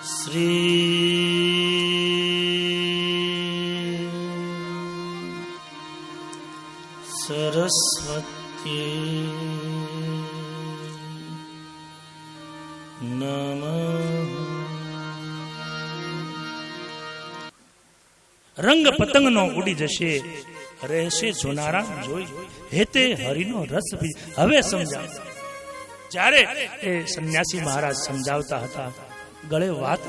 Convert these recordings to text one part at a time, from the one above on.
શ્રી સરસ્વતી નમઃ. રંગ પતંગનો ઉડી જશે, રહેશે જોનારા જોઈ, હેતે હરિનો રસ પી. હવે સમજાય. જ્યારે એ સંન્યાસી મહારાજ સમજાવતા હતા, ગળે વાત,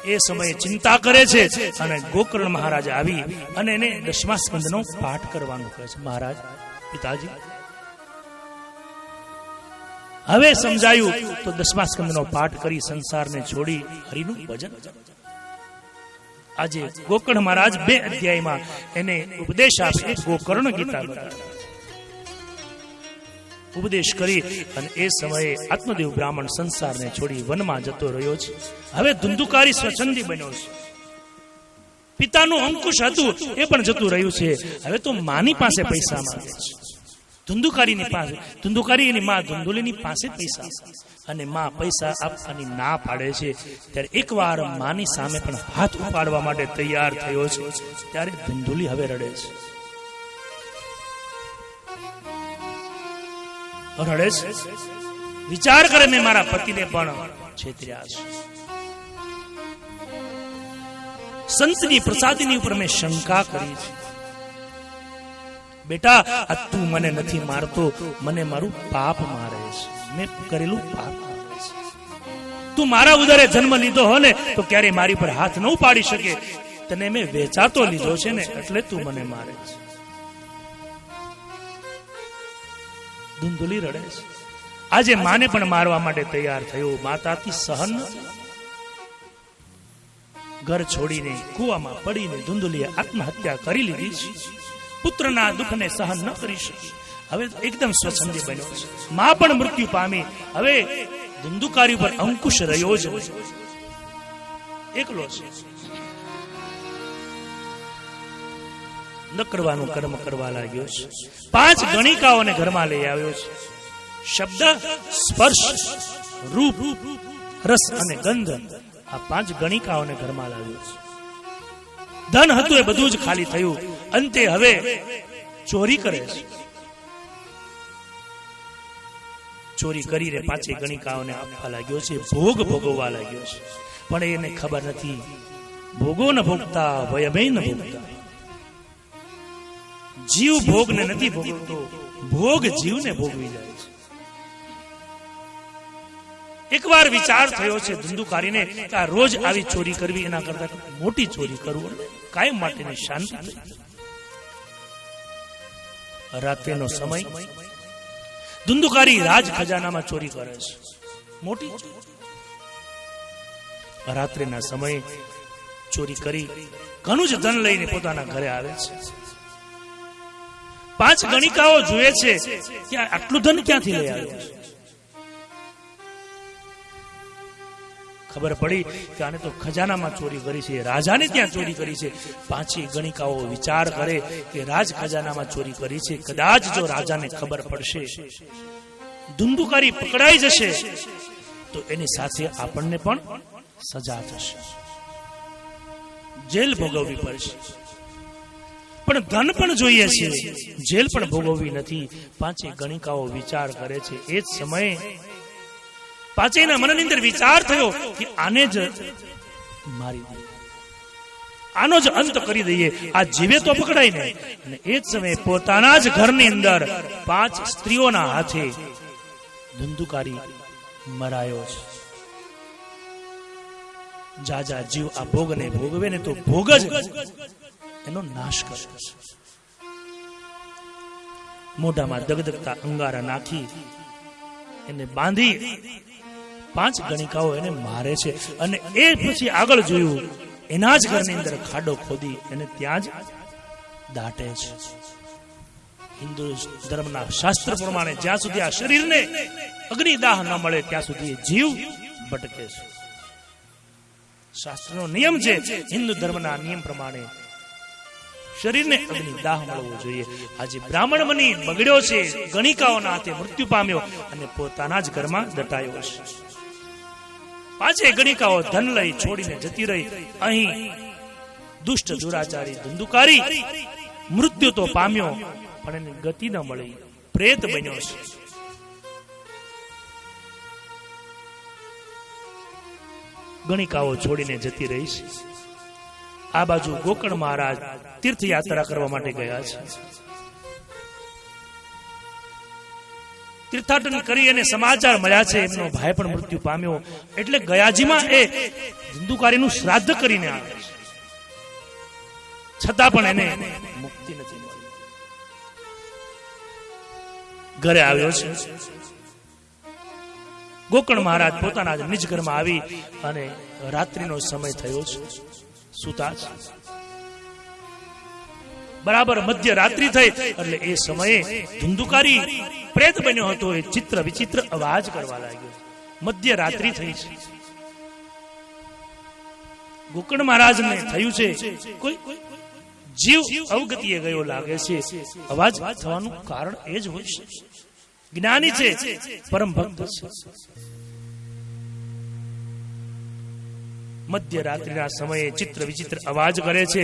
એ સમયે ચિંતા કરે છે અને ગોકર્ણ મહારાજ આવી અને એને દશમા સ્કંદનો પાઠ કરવાનું કહે છે. મહારાજ, પિતાજી, હવે સમજાયું તો દશમા સ્કંદનો પાઠ કરી સંસારને છોડી હરિનું ભજન. આજે ગોકર્ણ મહારાજ 2 અધ્યાયમાં એને ઉપદેશ આપે. ગોકર્ણ ગીતા ઉપદેશ કરી અને એ સમયે આત્મદેવ બ્રાહ્મણ સંસારને છોડી વનમાં જતો રહ્યો છે. હવે ધુંધુકારી સ્વચ્છંદી બન્યો છે. પિતાનું અંકુશ હતું એ પણ જતું રહ્યું છે. હવે તો માની પાસે પૈસા માંગે છે. ધુંધુકારીની પાસે, ધુંધુકારી એની માં ધુંધુલીની પાસે પૈસા, અને માં પૈસા આપવાની ના પાડે છે. ત્યારે એકવાર માની સામે પણ હાથ ઉપાડવા માટે તૈયાર થયો છે. ત્યારે ધુંધુલી હવે રડે છે. રડે છે, વિચાર કરે, મેં મારા પતિને પણ છેતર્યા છે. સંતની પ્રસાદીની ઉપર મેં શંકા કરી છે. બેટા, આ તું મને નથી મારતો, મને મારું પાપ મારે છે. મેં કરેલું પાપ મારે છે. તું મારા ઉદરે જન્મ લીધો હો ને તો ક્યારે મારી પર હાથ ન ઉપાડી શકે. તને મેં વેચાતો લીધો છે ને, એટલે તું મને મારે છે. ધુંધુલી રડે છે. આજે માને પણ મારવા માટે તૈયાર થયો. માતાથી સહન નથી. ઘર છોડીને કુવામાં પડીને ધુંધુલીએ આત્મહત્યા કરી લીધી છે. પુત્રના દુઃખને સહન ન કરી શકી. હવે એકદમ સ્વચ્છંદી બન્યો છે. માં પણ મૃત્યુ પામી. હવે ધુંધુકારી પર અંકુશ રહ્યો જ એકલો છે. ન કરવાનું કર્મ કરવા લાગ્યો છે. 5 ગણિકાઓને ઘરમાં લઈ આવ્યો છે. શબ્દ, સ્પર્શ, રૂપ, રસ અને ગંધ, આ 5 ગણિકાઓને ઘરમાં લાવ્યો છે. ધન હતું એ બધું જ ખાલી થયું. અંતે હવે ચોરી કરે છે. ચોરી કરીને 5 ગણિકાઓને આપવા લાગ્યો છે. ભોગ ભોગવવા લાગ્યો છે. પણ એને ખબર નથી, ભોગો ન ભોગતા વયમે ન ભોગતા. જીવ ભોગને નથી ભોગવતો, ભોગ જીવને ભોગવી જાય છે. એકવાર વિચાર થયો છે ધુંધુકારીને કે આ રોજ આવી ચોરી કરવી એના કરતા મોટી ચોરી કરવું, કાયમ માટેની શાંતિ. રાત્રિનો સમય, ધુંધુકારી રાજ ખજાનામાં ચોરી કરે છે. મોટી રાત્રિના સમયે ચોરી કરી ઘણું જ ધન લઈને પોતાના ઘરે આવે છે. 5 ગણિકાઓ જુએ છે કે આટલું ધન ક્યાંથી લઈ આવ્યો છે. ખબર પડી કે આને તો ખજાનામાં ચોરી કરી છે, રાજાને ત્યાં ચોરી કરી છે. 5 ગણિકાઓ વિચાર કરે કે રાજ ખજાનામાં ચોરી કરી છે. કદાચ જો રાજાને ખબર પડશે, ધુંધુકારી પકડાઈ જશે, તો એની સાથે આપણને પણ સજા થશે, જેલ ભોગવવી પડશે. પણ ધન પણ જોઈએ છે, જેલ પણ ભોગવવી નથી. 5 ગણિકાઓ વિચાર કરે છે. એ જ સમયે 5ના મનની અંદર વિચાર થયો કે આને જ મારી દઈએ, આનો જ અંત કરી દઈએ, આ જીવે તો પકડાય ને. અને એ જ સમયે પોતાના જ ઘરની અંદર 5 સ્ત્રીઓના હાથે ધુંધુકારી મરાયો છે. જાજા જીવ આ ભોગને ભોગવે ને તો ભોગ જ એનો નાશ કરે છે. મોઢામાં દગદગતા અંગારા નાખી એને બાંધી 5 ગણિકાઓ એને મારે છે. અને એ પછી આગળ જોયું, એના જ ઘરની અંદર ખાડો ખોદી એને ત્યાં જ દાટે છે. હિન્દુ ધર્મના શાસ્ત્ર પ્રમાણે જ્યાં સુધી આ શરીરને અગ્નિદાહ ન મળે ત્યાં સુધી જીવ ભટકે છે. શાસ્ત્રનો નિયમ છે, હિન્દુ ધર્મના નિયમ પ્રમાણે શરીરને અગ્નિદાહ મળવો જોઈએ. આજે બ્રાહ્મણ બની બગડ્યો છે, ગણિકાઓના હાથે મૃત્યુ પામ્યો અને પોતાના જ ઘરમાં દટાયો છે. પાછે ગણિકાઓ ધન લઈ છોડીને જતી રહી. અહીં દુષ્ટ દુરાચારી ધુંધુકારી મૃત્યુ તો પામ્યો, પણ એની ગતિ ન મળી, પ્રેત બન્યો છે. ગણિકાઓ છોડીને જતી રહી છે. આ બાજુ ગોકર્ણ મહારાજ તીર્થયાત્રા કરવા માટે ગયા છે. તીર્થાટન કરી અને સમાચાર મળ્યા છે એમનો ભાઈ પણ મૃત્યુ પામ્યો, એટલે ગયાજીમાં એ ધુંધુકારીનું શ્રાદ્ધ કરીને આવે છે. છતાં પણ એને મુક્તિ નથી મળી. ઘરે આવ્યો છે. ગોકર્ણ મહારાજ પોતાના નિજ ઘરમાં આવી અને રાત્રિનો સમય થયો છે. સુતા છે. બરાબર મધ્ય રાત્રિ થઈ એટલે એ સમયે ધુંધુકારી પ્રેત બન્યો હતો એ ચિત્ર વિચિત્ર અવાજ કરવા લાગ્યો. મધ્ય રાત્રિ થઈ છે. ગોકર્ણ મહારાજને થયું છે કોઈ જીવ અવગતિએ ગયો લાગે છે. અવાજ થવાનું કારણ એ જ હોય છે. જ્ઞાની છે, પરમ ભક્ત છે. મધ્ય રાત્રિના સમયે ચિત્ર વિચિત્ર અવાજ કરે છે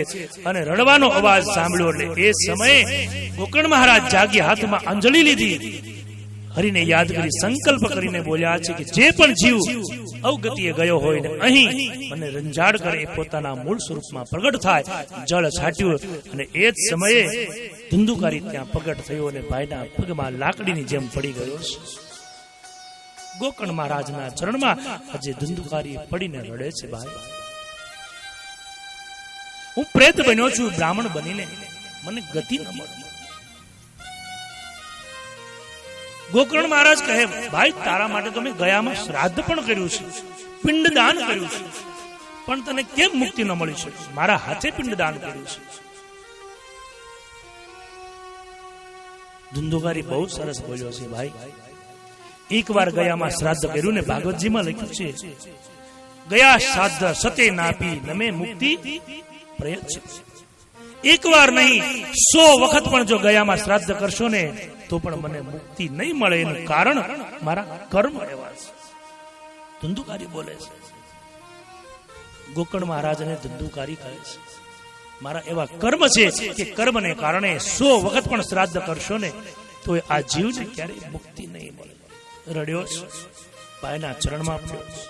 અને રડવાનો અવાજ સાંભળ્યો એટલે એ સમયે ગોકર્ણ મહારાજ જાગી હાથમાં અંજલિ લીધી. હરિને યાદ કરી સંકલ્પ કરીને બોલ્યા છે કે જે પણ જીવ અવગતિએ ગયો હોય ને અહીં મને રંજાડ કરે એ પોતાના મૂળ સ્વરૂપમાં પ્રગટ થાય. જળ છાટ્યું અને એ જ સમયે ધુંધુકારી ત્યાં પ્રગટ થયો અને ભાઈના પગમાં લાકડીની જેમ પડી ગયો છે. ગોકર્ણ મહારાજના ચરણમાં આજે ધુંધુકારી પડીને રડે છે. ભાઈ, હું પ્રેત બન્યો છું, બ્રાહ્મણ બનીને મને ગતિ ન મળી. ગોકર્ણ મહારાજ કહે, ભાઈ તારા માટે તો મેં ગયામાં શ્રાદ્ધ પણ કર્યું છે, પિંડદાન કર્યું છે, પણ તને કેમ મુક્તિ ન મળી છે? મારા હાથે પિંડદાન કર્યું છે. ધુંધુકારી બહુ સરસ બોલ્યો છે. ભાઈ, એક વાર ગયામાં શ્રાદ્ધ કર્યું ને ભાગવતજીમાં લખ્યું છે, ગયા શ્રાદ્ધ સતે નાપી નમે મુક્તિ પ્રયત છે. એક વાર નહીં 100 વખત પણ જો ગયામાં શ્રાદ્ધ કરશો ને તો પણ મને મુક્તિ નહીં મળે. એનું કારણ મારા કર્મ એવા છે. ધુંધુકારી બોલે છે. ગોકર્ણ મહારાજને ધુંધુકારી કહે છે, મારા એવા કર્મ છે કે કર્મને કારણે 100 વખત પણ શ્રાદ્ધ કરશો ને તો આ જીવને ક્યારેય મુક્તિ નહીં મળે. રડ્યો છે, ભાઈના ચરણમાં પડ્યો છે.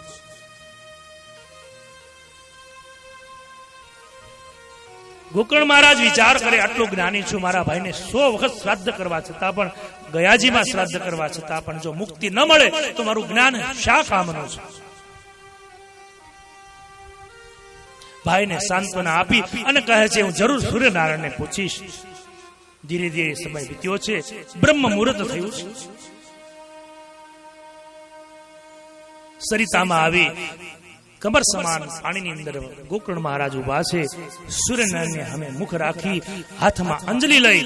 ગોકર્ણ મહારાજ વિચાર કરે, આટલો જ્ઞાની છું, મારા ભાઈને 100 વખત શ્રાદ્ધ કરવા છતાં પણ, ગયાજીમાં શ્રાદ્ધ કરવા છતાં પણ જો મુક્તિ ન મળે તો મારું જ્ઞાન શા કામનું છે? ભાઈને સાંત્વના આપી અને કહે છે, હું જરૂર સૂર્યનારાયણને પૂછીશ. ધીરે ધીરે સમય વીત્યો છે. બ્રહ્મ મુહૂર્ત થયું છે. સરિતામાં આવી કમર સમાન પાણીની અંદર ગોકર્ણ મહારાજ ઉભા છે. સૂર્યનારાયણને સામે મુખ રાખી હાથમાં અંજલિ લઈ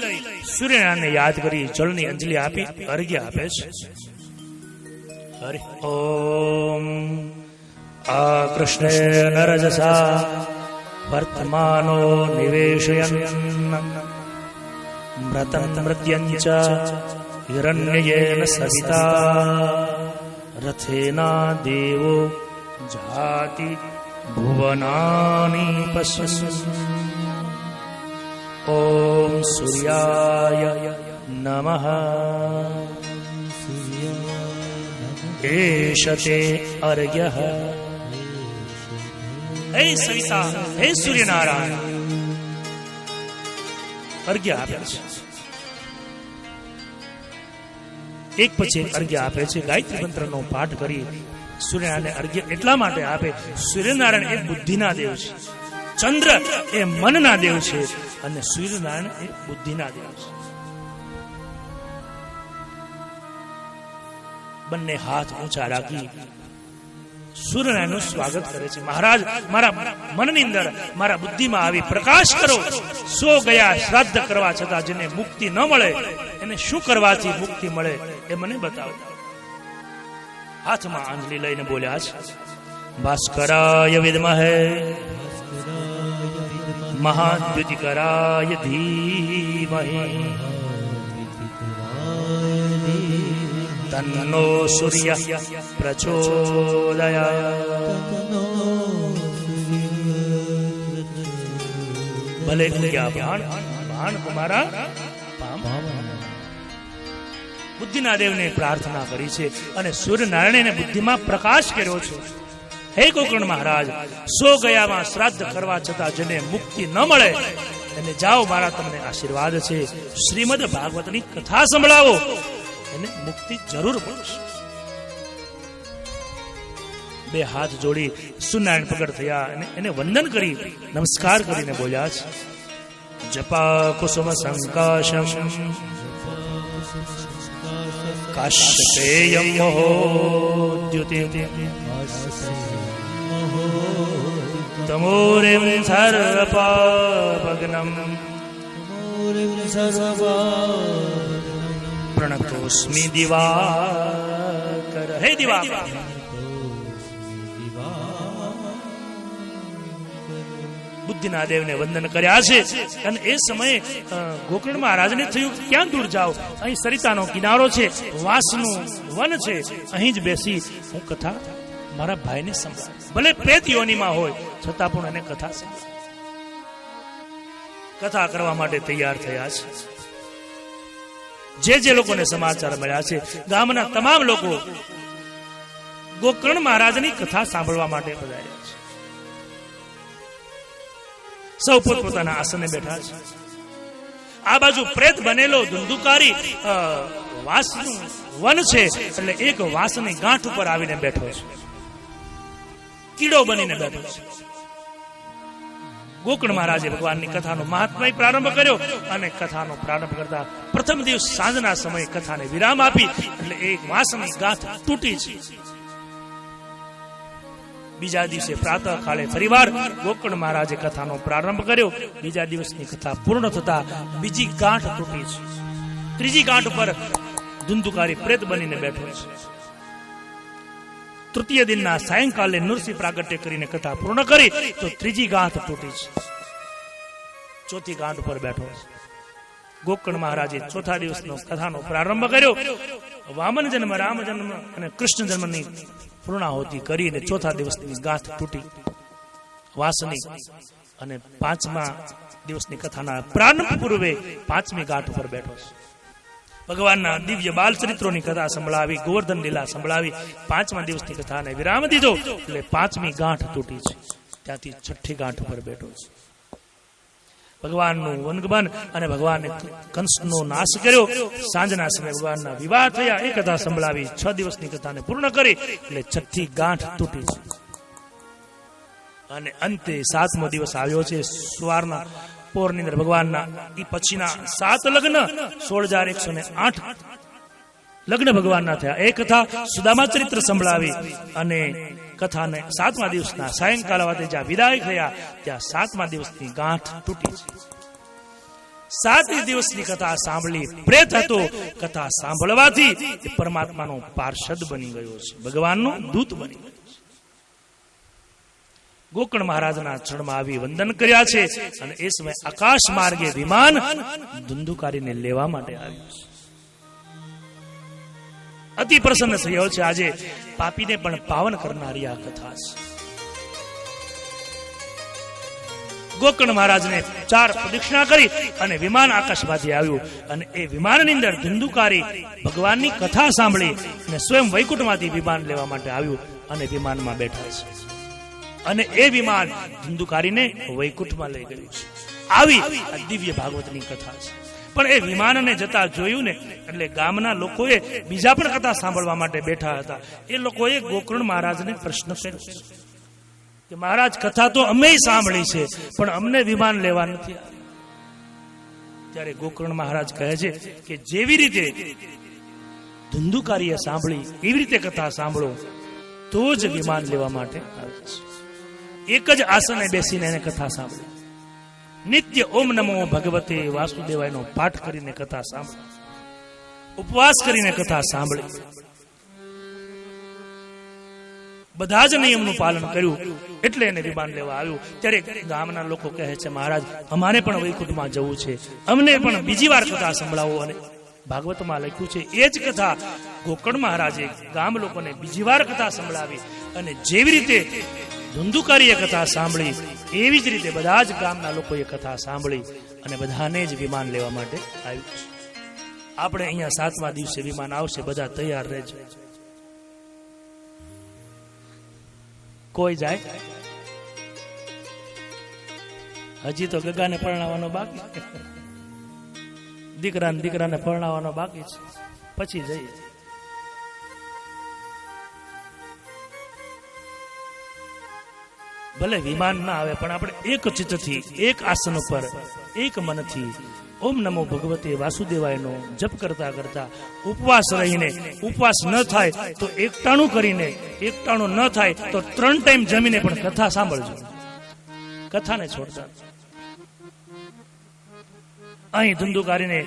સૂર્યનારાયણને યાદ કરી જળની અંજલિ આપી અર્ઘ્ય આપે છે. હરિ ઓમ આ કૃષ્ણેન રજસા વર્તમાનો નિવેશયન મૃતં મૃત્યંચ હિરણ્યેન સવિતા રથેના દેવો જાતિ ભુવનાની પશ્યन्. ઓમ સૂર્યાય નમઃ. એષતે અર્ઘ્યઃ. હે સવિતા, હે સૂર્યનારાયણ, અર્ઘ્ય આપે છે. એક પછી એક અર્ઘ્ય આપે છે. ગાયત્રી મંત્રનો પાઠ કરી સૂર્યનારાયણ અર્ઘ્ય એટલા માટે આપે, સૂર્યનારાયણ એ બુદ્ધિના દેવ છે, ચંદ્ર એ મનના દેવ છે અને સૂર્યનારાયણ એ બુદ્ધિના દેવ છે. બંને હાથ ઊંચા રાખી સૂર્યનારાયણનું સ્વાગત કરે છે. મહારાજ, મારા મનની અંદર, મારા બુદ્ધિમાં આવી પ્રકાશ કરો. 100 ગયા શ્રાદ્ધ કરવા છતાં જેને મુક્તિ ન મળે એને શું કરવાથી મુક્તિ મળે એ મને બતાવો. હાથમાં અંજલિ લઈને બોલ્યા છે, ભાસ્કરાય વિદ્મહે મહાદ્યુતિકરાય ધીમહિ તન્નો સૂર્ય પ્રચોદયાત. ભલે ઉગ્યા બાણ તમારા બુદ્ધિના દેવને પ્રાર્થના કરી છે અને સૂર્યનારાયણે બુદ્ધિમાં પ્રકાશ કર્યો છે. હે ગોકર્ણ મહારાજ, 100 ગયામાં શ્રાદ્ધ કરવા છતાં જેને મુક્તિ ન મળે એને જાઓ, મારા તમને આશીર્વાદ છે, શ્રીમદ ભાગવતની કથા સંભળાવો, એને મુક્તિ જરૂર મળશે. 2 હાથ જોડી સૂર્યનારાયણ પ્રગટ થયા અને એને વંદન કરી નમસ્કાર કરીને બોલ્યા છે, જપા કુસુમ સંકાશમ કાશ્યપેયમ મહોદ્યુતિ તમોરિમ સર્વપાપગ્નમ પ્રણતોસ્મિ દિવાકર. હે દિવાકર, બુદ્ધિના દેવને વંદન કર્યા છે. અને એ સમયે ગોકર્ણ મહારાજને થયું ક્યાં દૂર જાઓ, અહીં સરિતાનો કિનારો છે, વાંસનું વન છે, અહીં જ બેસી હું કથા મારા ભાઈને સંભળાવ. ભલે પ્રેત યોનીમાં હોય છતાં પણ એને કથા સંભળાવ. કથા કરવા માટે તૈયાર થયા છે. જે લોકોને સમાચાર મળ્યા છે, ગામના તમામ લોકો ગોકર્ણ મહારાજની કથા સાંભળવા માટે પધાર્યા છે. સૌ પોતપોતાના આસને બેઠા છે. આ બાજુ પ્રેત બનેલો ધુંધુકારી વાંસનું વન છે, એટલે એક વાંસની ગાંઠ ઉપર આવીને બેઠો છે, કીડો બનીને બેઠો છે. ગોકર્ણ મહારાજે ભગવાનની કથાનો મહાત્મય પ્રારંભ કર્યો અને કથાનો પ્રારંભ કરતા પ્રથમ દિવસ સાંજના સમયે કથાને વિરામ આપી, એટલે એક વાંસની ગાંઠ તૂટી છે. બીજા દિવસે પ્રાતઃ કાળે ફરીવાર ગોકર્ણ મહારાજે કથાનો પ્રારંભ કર્યો. બીજા દિવસની કથા પૂર્ણ થતા બીજી ગાંઠ તૂટી છે. ત્રીજી ગાંઠ ઉપર ધુંધુકારી પ્રેત બનીને બેઠો છે. તૃતીય દિનના સાયંકાલે નૃસિંહ પ્રાગટ્ય કરીને કથા પૂર્ણ કરી તો ત્રીજી ગાંઠ તૂટી છે. ચોથી ગાંઠ ઉપર બેઠો છે. ગોકર્ણ મહારાજે ચોથા દિવસનો કથાનો પ્રારંભ કર્યો. વામન જન્મ, રામ જન્મ અને કૃષ્ણ જન્મની પૂર્ણાહુતિ કરીને ચોથા દિવસની ગાંઠ તૂટી વાંસની. અને 5મા દિવસની કથાના પ્રારંભ પૂર્વે 5મી ગાંઠ ઉપર બેઠો છે. ભગવાનના દિવ્ય બાલ ચરિત્રોની કથા સંભળાવી, ગોવર્ધન લીલા સંભળાવી 5મા દિવસની કથાને વિરામ દીધો, એટલે 5મી ગાંઠ તૂટી છે. ત્યાંથી 6ઠી ગાંઠ ઉપર બેઠો છે. ભગવાનનું વનગમન અને ભગવાને કંસનો નાશ કર્યો. સાંજના સમયે ભગવાનના વિવાહ થયા, એ કથા સંભળાવી 6 દિવસની કથાને પૂર્ણ કરી, એટલે 6ઠી ગાંઠ તૂટી છે. અને અંતે 7મો દિવસ આવ્યો છે. સવારના પોરની અંદર ભગવાનના એ પછીના 7 લગ્ન, 16,108 લગ્ન ભગવાનના થયા. એ કથા સુદામા ચરિત્ર સંભળાવી અને કથાને 7મા દિવસના સાયંકાલ વાતે જ્યાં વિદાય થયા ત્યાં 7મા દિવસની ગાંઠ તૂટી છે. 7 દિવસની કથા સાંભળી પ્રેત હતો. કથા સાંભળવાથી એ પરમાત્માનો પાર્ષદ બની ગયો છે, ભગવાનનો દૂત બની ગયો છે. ગોકર્ણ મહારાજના ચરણમાં આવી વંદન કર્યા છે. અને એ સમય આકાશ માર્ગે વિમાન ધુંધુકારીને લેવા માટે આવ્યું છે. અતિ પ્રસન્ન થયો છે. આજે પાપીને પણ પાવન કરનારી આ કથા છે. ગોકર્ણ મહારાજને 4 પ્રદક્ષિણા કરી અને વિમાન આકાશમાંથી આવ્યું. અને એ વિમાનની અંદર ધુંધુકારી ભગવાનની કથા સાંભળી અને સ્વયં વૈકુંઠમાંથી વિમાન લેવા માટે આવ્યું અને વિમાનમાં બેઠા છે. અને એ વિમાન ધુંધુકારીને વૈકુંઠમાં લઈ ગયું છે. આવી આ દિવ્ય ભાગવતની કથા છે. પણ એ વિમાનને જતા જોયું ને, એટલે ગામના લોકોએ બીજા પણ કથા સાંભળવા માટે બેઠા હતા. એ લોકોએ ગોકર્ણ મહારાજને પ્રશ્ન કર્યો કે મહારાજ, કથા તો અમે સાંભળી છે, પણ અમને વિમાન લેવા નથી આવ્યું. ત્યારે ગોકર્ણ મહારાજ કહે છે કે જેવી રીતે ધુંધુકારીએ સાંભળી એવી રીતે કથા સાંભળો તો જ વિમાન લેવા માટે આવે છે. એક જ આસને બેસીને એને કથા સાંભળી. નિત્ય ઓમ નમો ભગવતે વાસુદેવાયનો પાઠ કરીને કથા સાંભળી, ઉપવાસ કરીને કથા સાંભળી, બધા જ નિયમનું પાલન કર્યું, એટલે એને વિમાન લેવા આવ્યું. ત્યારે ગામના લોકો કહે છે, મહારાજ અમારે પણ વૈકુંઠમાં જવું છે, અમને પણ બીજી વાર કથા સંભળાવો. અને ભાગવતમાં લખ્યું છે. એ જ કથા ગોકર્ણ મહારાજે ગામ લોકોને બીજી વાર કથા સંભળાવી અને જેવી રીતે ધુંધુકારીએ કથા સાંભળી એવી જ રીતે બધા જ ગામના લોકોએ કથા સાંભળી અને બધાને જ વિમાન લેવા માટે આવ્યું છે. આપણે અહીંયા 7મા દિવસે વિમાન આવશે, બધા તૈયાર રહેજો. કોઈ જાય? હજી તો ગગાને પરણાવવાનો બાકી, દીકરાને પરણાવવાનો બાકી છે, પછી જઈએ. ભલે વિમાન ના આવે પણ આપણે એક ચિત્તથી, એક આસન ઉપર, એક મનથી ઓમ નમો ભગવતે વાસુદેવાયનો જપ કરતા કરતા ઉપવાસ રહીને, ઉપવાસ ન થાય તો એકટાણું કરીને, એકટાણું ન થાય તો 3 ટાઈમ જમીને પણ કથા સાંભળજો. કથાને છોડતા. અહીં ધુંધુકારીને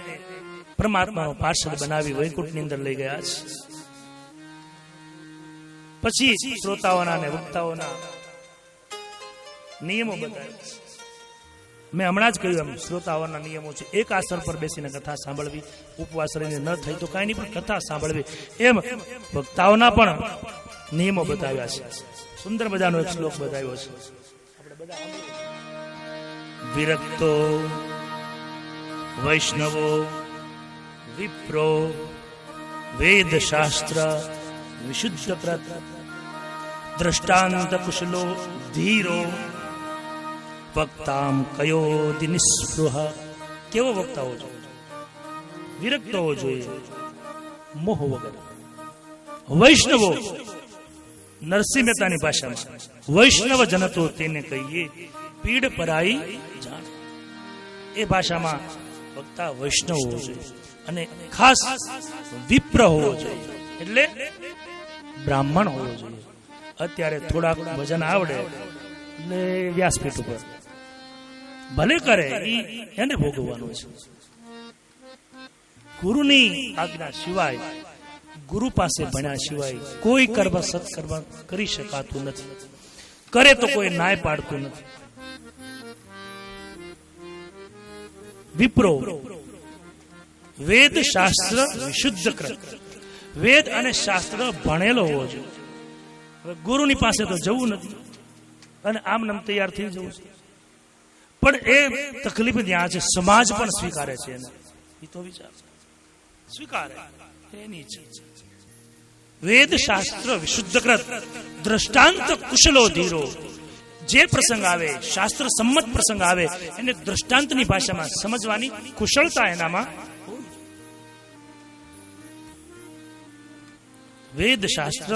પરમાત્માનો પાર્ષદ બનાવી વૈકુંઠની અંદર લઈ ગયા છે. પછી શ્રોતાઓના અને વક્તાઓના નિયમો બતાવ્યા છે. મેં હમણાં જ કહ્યું એમ શ્રોતાઓના નિયમો છે. એક આસન પર બેસીને કથા સાંભળવી, ઉપવાસ રહીને ન થઈ તો કાંઈ નહીં પણ કથા સાંભળવી, એમ વક્તાઓના પણ નિયમો બતાવ્યા છે. સુંદર મજાનો એક શ્લોક બતાવ્યો છે. વિરક્તો વૈષ્ણવો વિપ્રો વેદ શાસ્ત્ર વિશુદ્ધ કૃત દ્રષ્ટાંત કુશલો ધીરો વક્તામ કયોદિ નિસ્પૃહ. કેવો વક્તા હોવો જોઈએ? વિરક્ત હોવો જોઈએ, મોહ વગર. વૈષ્ણવો, નરસિંહ મહેતાની ભાષામાં વૈષ્ણવ જન તો તેને કહીએ પીડ પરાઈ જાણ. એ ભાષામાં વક્તા વૈષ્ણવ હોવો જોઈએ અને ખાસ વિપ્ર હોવો જોઈએ, એટલે બ્રાહ્મણ હોવો જોઈએ. અત્યારે થોડાક ભજન આવડે એટલે વ્યાસપીઠ ઉપર ભલે કરે, એને ભોગવવાનું છે. ગુરુની આજ્ઞા સિવાય, ગુરુ પાસે ભણ્યા સિવાય કોઈ કર્મ સત્કર્મ કરી શકાતું નથી. કરે તો કોઈ નાય પાડતું નથી. વિપ્રો વેદ શાસ્ત્ર વિશુદ્ધ કૃત. વેદ અને શાસ્ત્ર ભણેલો હોવો જોઈએ. હવે ગુરુની પાસે તો જવું નથી અને આમ નામ તૈયાર થઈ જવું છે. પણ એ તકલીફ ત્યાં છે, સમાજ પણ સ્વીકારે છે એને. એ તો વિચાર સ્વીકારે એની છે. વેદ શાસ્ત્ર વિશુદ્ધ કૃત દ્રષ્ટાંત કુશલો ધીરો. જે પ્રસંગ આવે, શાસ્ત્ર સંમત પ્રસંગ આવે, એને દ્રષ્ટાંતની ભાષામાં સમજવાની કુશળતા એનામાં. વેદ શાસ્ત્ર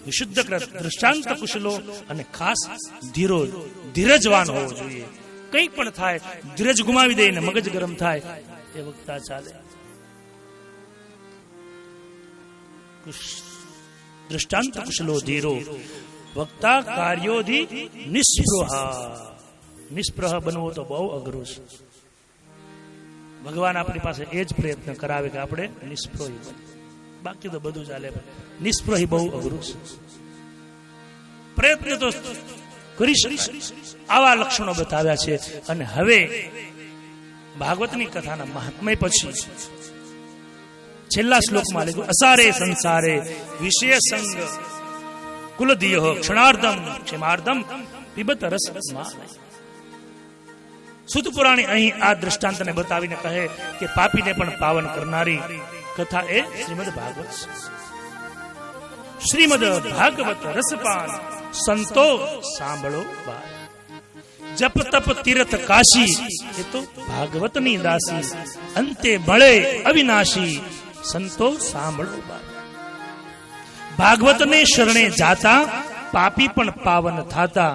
વિશુદ્ધ કૃત દ્રષ્ટાંત કુશલો અને ખાસ ધીરો, ધીરજવાન હોવો જોઈએ. કંઈ પણ થાય ધીરજ ગુમાવી દઈને મગજ ગરમ થાય એ વક્તા ચાલે. દ્રષ્ટાંત કુશલો ધીરો વક્તા કાર્યોધિ નિસ્પૃહ. નિસ્પૃહ બનવું તો બહુ અઘરું છે. ભગવાન આપણી પાસે એ જ પ્રયત્ન કરાવે કે આપણે નિસ્પૃહી બને. બાકી તો બધું ચાલે, નિસ્પૃહી બહુ અઘરું છે. પ્રયત્ન તો કરી શકે. આવા લક્ષણો બતાવ્યા છે. અને હવે ભાગવતની કથાના મહાત્મય પછી છેલ્લા શ્લોકમાં લખ્યું અસારે સંસારે વિષય સંગ કુલદીય ક્ષણાર્ધમ ક્ષેમાર્ધમ પીબત રસ. સુત પુરાણી અહીં આ દ્રષ્ટાંતને બતાવીને કહે કે પાપીને પણ પાવન કરનારી કથા એ શ્રીમદ ભાગવત. શ્રીમદ ભાગવત રસપાન સંતો સાંભળો બાર. જપ તપ તીર્થ કાશી એ તો ભાગવતની દાસી. અંતે મળે અવિનાશી સંતો સાંભળો બાર. ભાગવતને શરણે જાતા પાપી પણ પાવન થાતા.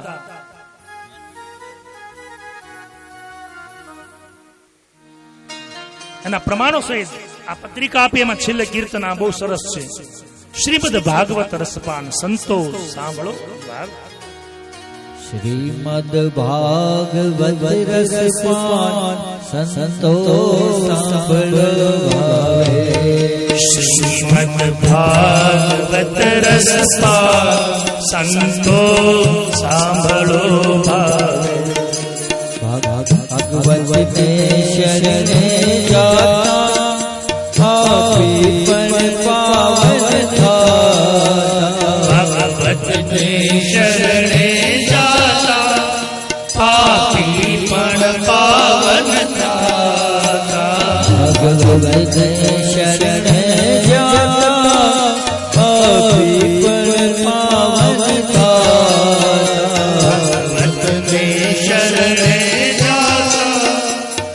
એના પ્રમાણો સહિત આ પત્રિકા આપી. એમાં છેલ્લે કીર્તન બહુ સરસ છે. શ્રીમદ ભાગવત રસપાન સંતો સાંભળો ભાગ. શ્રીમદ ભાગવત રસપાન સંતો સાંભળો ભાવે. શ્રીમદ ભાગવત રસપાન સંતો સાંભળો ભાવે. ભાગવત ને શરણે જાતા ભાગવતને શરણે જાતા પાપી પણ પાવન થાતા ભગવતને શરણે જાતા પાપી પણ પાવન થાતા ભગવતને શરણે જાતા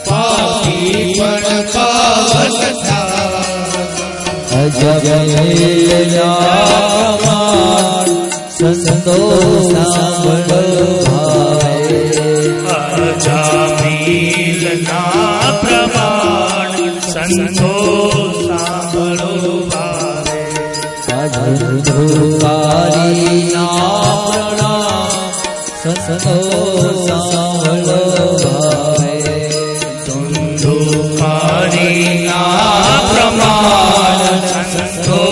પાપી પણ પાવન થાતા અજગયનામાં સંતો સાંભળો ભાવે અજામીલના પ્રમાણ સંતો સાંભળો ભાવે અધુકારીના પ્રણામ સંતો સાંભળો ભાવે ધુંધુકારીના પ્રમાણ સંતો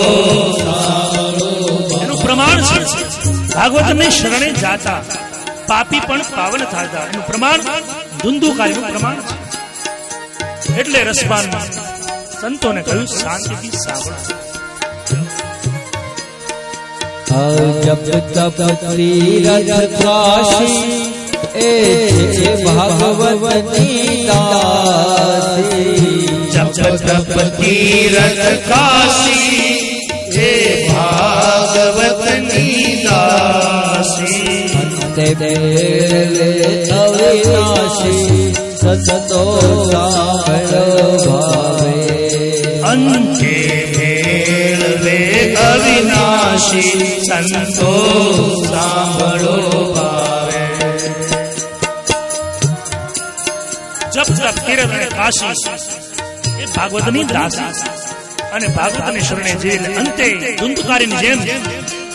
એનું પ્રમાણ છે ભાગવતને શરણે જાતા પાપી પણ પાવન થાતા એનું પ્રમાણ ધુંધુકારીનું પ્રમાણ છે એટલે રસપાન સંતોને કહ્યું શાંતિથી સાંભળો જપ તપ તીરથ કાશી એ છે ભાગવતની દાસી જપ તપ તીરથ કાશી હે ભાગવતની દાસી અંતે મેળવે અવિનાશી સંતો સાંભળો ભાવે અંતે મેળવે અવિનાશી સંતો સાંભળો ભાવે જપ તપ તીરથ અને કાશી એ ભાગવતની દાસી અને ભાગવતની શરણે જઈને અંતે ધુંધુકારીની જેમ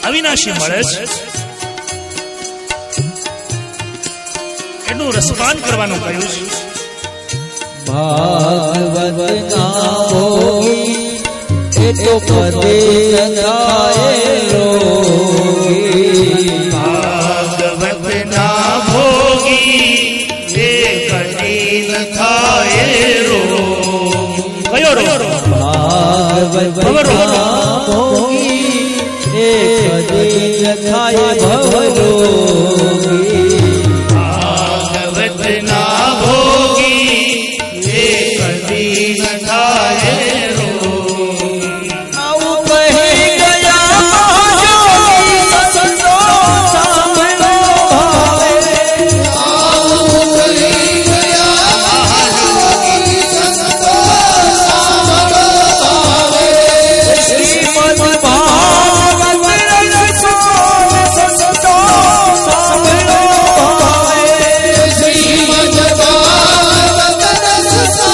અવિનાશી મળે છે એનું રસપાન કરવાનું કહ્યું છે ભાગવત ના ભોગી એ તો કદી ન થાય રોગી ભાગવત ના ભોગી એ કદી ન થાય રોગી કયો રોગ ભાગવત ના ભોગી એ કદી ન થાય ભવરોગી ભાગવત ના ભોગી એ કદી ન થાય રોગી આવું કહી ગયા જોગી સંતો સાંભળો ભાવે આવું કહી ગયા જોગી સંતો સાંભળો ભાવે શ્રીમદ ભાગવત રસો સંતો સાંભળો ભાવે શ્રીમદ ભાગવત રસો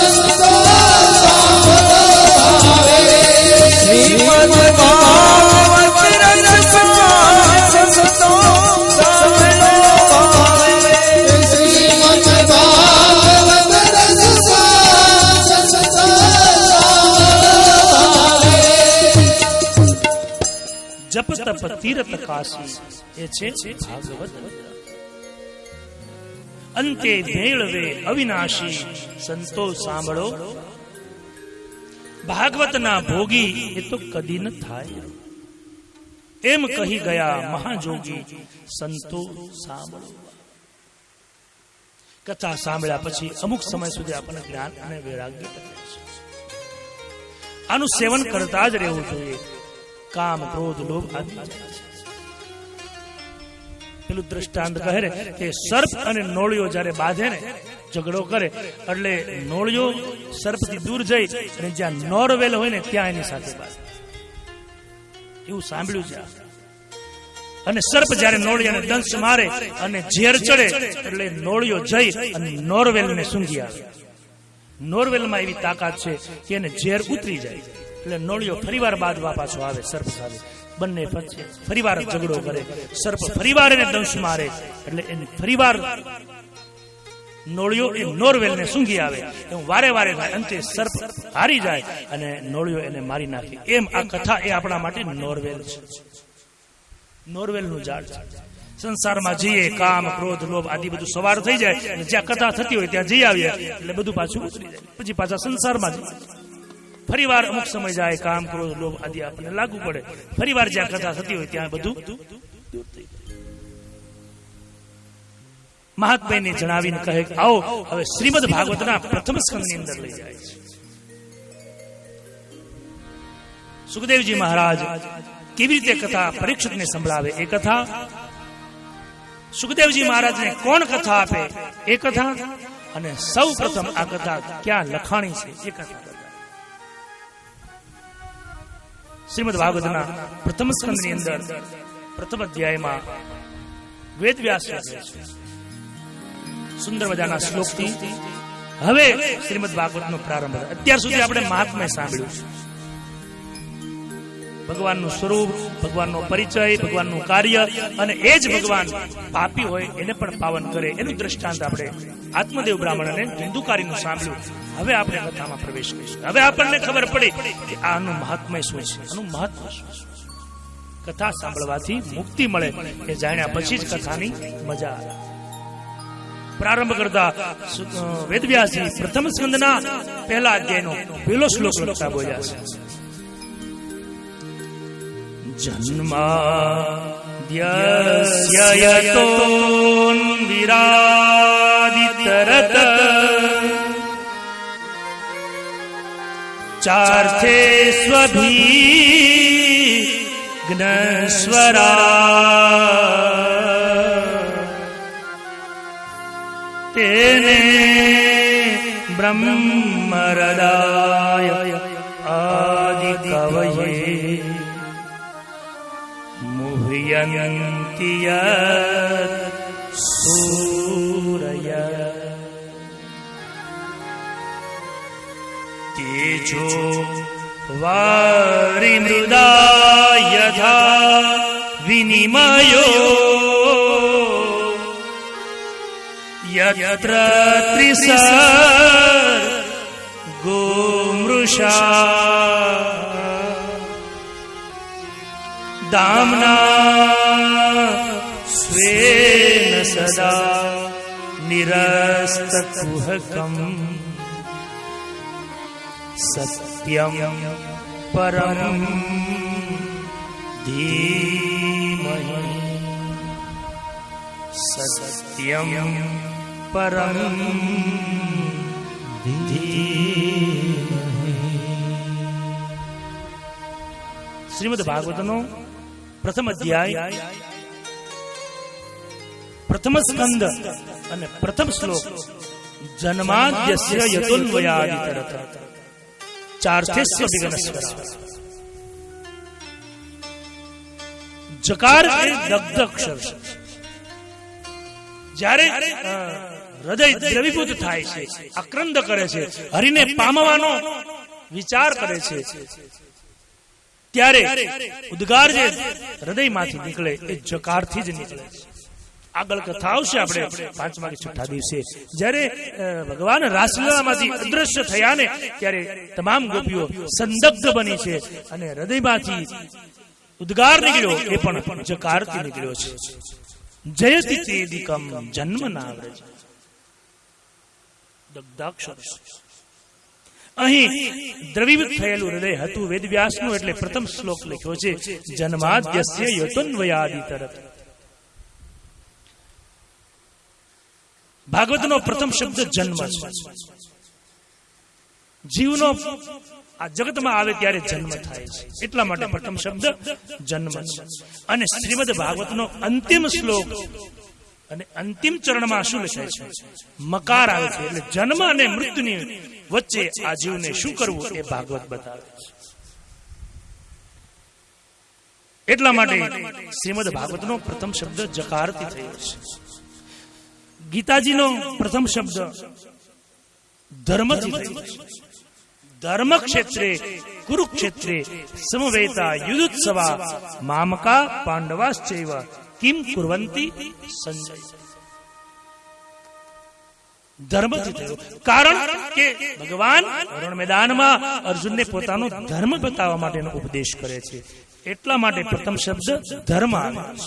સંતો સાંભળો ભાવે શ્રીમદ ભાગવત રસો સંતો સાંભળો ભાવે શ્રીમદ ભાગવત રસો સંતો જપ તપ તીરથ કાશી એ છે ભાગવત અંતે મેળવે અવિનાશી સંતો સાંભળો ભાગવતના ભોગી એ તો કદી ન થાય એમ કહી ગયા મહાજોગી સંતો સાંભળો કથા સાંભળ્યા પછી અમુક સમય સુધી આપણને જ્ઞાન અને વૈરાગ્ય ટકે છે આનું સેવન કરતા જ રહેવું જોઈએ કામ ક્રોધ લોભ આદિ પેલું દ્રષ્ટાંત કહે ને કે સર્પ અને નોળિયો જ્યારે બાંધે ને ઝઘડો કરે એટલે નોળિયો સર્પથી દૂર જઈ અને જ્યાં નોરવેલ હોય ને ત્યાં એની સાથે બાંધે એવું સાંભળ્યું છે અને સર્પ જ્યારે નોળિયાને દંશ મારે અને ઝેર ચડે એટલે નોળિયો જઈ અને નોરવેલને સૂંઘી આવે નોરવેલમાં એવી તાકાત છે કે એને ઝેર ઉતરી જાય એટલે નોળિયો ફરીવાર બાદવા પાછો આવે સર્પ સાથે બંને વચ્ચે ફરીવાર ઝઘડો કરે સર્પ ફરીવાર એને દંશ મારે એટલે એને ફરીવાર નોળિયો એ નોરવેલને સૂંઘી આવે એવું વારે વારે થાય અંતે સર્પ હારી જાય અને નોળિયો એને મારી નાખે એમ આ કથા એ આપણા માટે નોરવેલ છે નોરવેલનું ઝાડ છે સંસારમાં જઈએ કામ ક્રોધ લોભ આદિ બધું સવાર થઈ જાય અને જ્યાં કથા થતી હોય ત્યાં જઈ આવીએ એટલે બધું પાછું ઉતરી જાય પછી પાછા સંસારમાં જઈએ ફરીવાર અમુક સમય જાય, કામ કરો, લોભ આદિ આપણને લાગુ પડે, ફરીવાર જ્યાં કથા થતી હોય ત્યાં બધું દૂર થઈ જાય. મહાત્માને જણાવીને કહે કે આવો હવે શ્રીમદ ભાગવતના પ્રથમ સ્કંદની અંદર લઈ જાય છે. સુખદેવજી મહારાજ કેવી રીતે કથા પરીક્ષિતને સંભળાવે એ કથા, સુખદેવજી મહારાજને કોણ કથા આપે એ કથા, અને સૌ પ્રથમ આ કથા ક્યાં લખાણી છે એ કથા. શ્રીમદ ભાગવતના પ્રથમ સ્કંદની અંદર પ્રથમ અધ્યાયમાં વેદવ્યાસ છે. સુંદર મજાના શ્લોકથી હવે શ્રીમદ ભાગવતનો પ્રારંભ. અત્યાર સુધી આપણે મહાત્મ્ય સાંભળ્યું છે. ભગવાનનું સ્વરૂપ, ભગવાનનો પરિચય, ભગવાનનું કાર્ય, અને એ જ ભગવાન પાપી હોય એને પણ પાવન કરે એનું દ્રષ્ટાંત આપણે આત્મદેવ બ્રાહ્મણ અને ધુંધુકારીનું સાંભળ્યું. હવે આપણે કથામાં પ્રવેશ કરીશું. હવે આપણને ખબર પડી કે આનું મહાત્મ્ય શું છે, આનું મહત્વ શું છે. કથા સાંભળવાથી મુક્તિ મળે એ જાણ્યા પછી જ કથાની મજા આવે. પ્રારંભ કરતા વેદવ્યાસજી પ્રથમ સ્કંદના પહેલા અધ્યાયનો પહેલો શ્લોક લખતા બોલ્યા છે. જન્માદ્યસ્ય યતોન્વિરાદિતરત ચાર્થે સ્વભીઘ્નસ્વરા તેને બ્રહ્મરદાય આદિ કવયે મુહ્યન્તિ યત સૂરય તેજો વારિમૃદા યથા વિનિમયો યત્ર ત્રિસર ગોમૃષા દામ્ના સ્વેન સદા નિરસ્તકુહકમ સત્યમ પરમ ધીમહિ સત્યમ પરમ ધીમહિ. શ્રીમદ ભાગવતનો પ્રથમ અધ્યાય, પ્રથમ સ્કંદ અને પ્રથમ શ્લોક. જન્માદ્યસ્ય યતોન્વયાદિતરત ચાર્થેસ્વ વિઘ્નસ્વરા. જકાર એ દગ્ધ અક્ષર છે. જ્યારે હૃદય દ્રવીભૂત થાય છે, આક્રંદ કરે છે, હરિને પામવાનો વિચાર કરે છે, ત્યારે ઉદ્ગાર જે હૃદયમાંથી નીકળે એ જકારથી જ નીકળે છે. આગળ કથા આવશે આપણે 5મા કે 6ઠા દિવસે, જ્યારે ભગવાન રાસલીલામાંથી અદ્રશ્ય થયા ને ત્યારે તમામ ગોપીઓ સંદગ્ધ બની છે અને હૃદયમાંથી ઉદ્ગાર નીકળ્યો એ પણ જકારથી નીકળ્યો છે. જયતિ ચેદિકમ જન્મ નાવ્રજ દગ્ધાક્ષર. અહીં દ્રવીભૂત થયેલું હૃદય હતું વેદવ્યાસનું, એટલે પ્રથમ શ્લોક લખ્યો છે જન્માદ્યસ્ય યતોન્વયાદિતરત. ભાગવતનો પ્રથમ શબ્દ જન્મ છે. જીવનો આ જગતમાં આવે ત્યારે જન્મ થાય છે, એટલા માટે પ્રથમ શબ્દ જન્મ છે. અને શ્રીમદ ભાગવતનો અંતિમ શ્લોક અને અંતિમ ચરણમાં શું લખાય છે? મકાર આવે છે. એટલે જન્મ અને મૃત્યુની વચ્ચે આ જીવને શું કરવું એ ભાગવત બતાવે છે. એટલા માટે શ્રીમદ ભાગવતનો પ્રથમ શબ્દ જકારથી થયો છે. ગીતાજીનો પ્રથમ શબ્દ ધર્મથી થયો છે. ધર્મ ક્ષેત્રે કુરુક્ષેત્રે સમવેતા યુધુત્સવા મામકા પાંડવાશ્ચૈવ કિમ કુર્વંતી સંજય. ધર્મથી થયો, કારણ કે ભગવાન રણ મેદાનમાં અર્જુનને પોતાનો ધર્મ બતાવવા માટેનો ઉપદેશ કરે છે. એટલા માટે પ્રથમ શબ્દ ધર્મ આવે છે.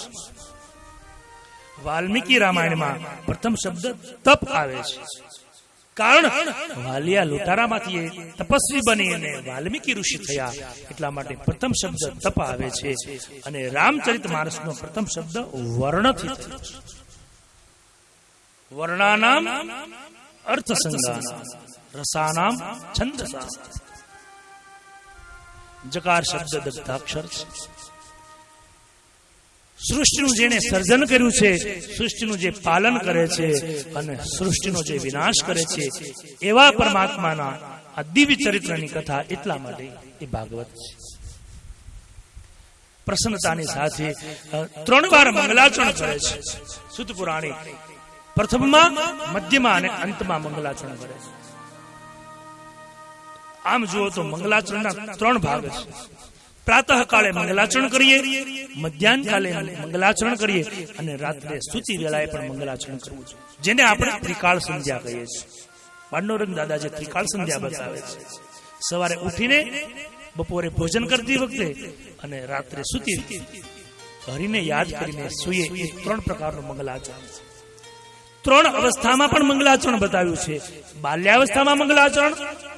વાલ્મીકી રામાયણમાં પ્રથમ શબ્દ તપ આવે છે, કારણ વાલિયા લૂંટારામાંથી તપસ્વી બની અને વાલ્મીકી ઋષિ થયા એટલા માટે પ્રથમ શબ્દ તપ આવે છે અને રામચરિત માનસનો પ્રથમ શબ્દ વર્ણથી થયો છે. વર્ણાનામ અર્થ સંગાનામ રસાનામ છંદસા. જકાર શબ્દ દગ્ધાક્ષર છે. સૃષ્ટિનું જેને સર્જન કર્યું છે, સૃષ્ટિનું જે પાલન કરે છે અને સૃષ્ટિનો જે વિનાશ કરે છે એવા પરમાત્માના આ દિવ્ય ચરિત્રની કથા એટલા માટે એ ભાગવત છે. પ્રસન્નતાની સાથે 3 વાર મંગલાચરણ કરે છે સુત પુરાણી. પ્રથમમાં, મધ્યમાં અને અંતમાં મંગલાચરણ કરે છે. આમ જુઓ તો મંગલાચરણના 3 ભાગ છે. પ્રાતઃ કાળે મંગલાચરણ કરીએ, મધ્યાહન કાલે મંગલાચરણ કરીએ અને રાત્રે સ્તુતિ વેળાએ પણ મંગલાચરણ કરવું છે, જેને આપણે ત્રિકાળ સંધ્યા કહીએ છીએ. પાંડુરંગ દાદા જે ત્રિકાળ સંધ્યા બતાવે છે, સવારે ઉઠીને, બપોરે ભોજન કરતી વખતે અને રાત્રે સુતી હરિને યાદ કરીને સૂઈએ, એ 3 પ્રકારનું મંગલાચરણ છે. 3 અવસ્થામાં પણ મંગલાચરણ બતાવ્યું છે. બાલ્યાવસ્થામાં મંગલાચરણ,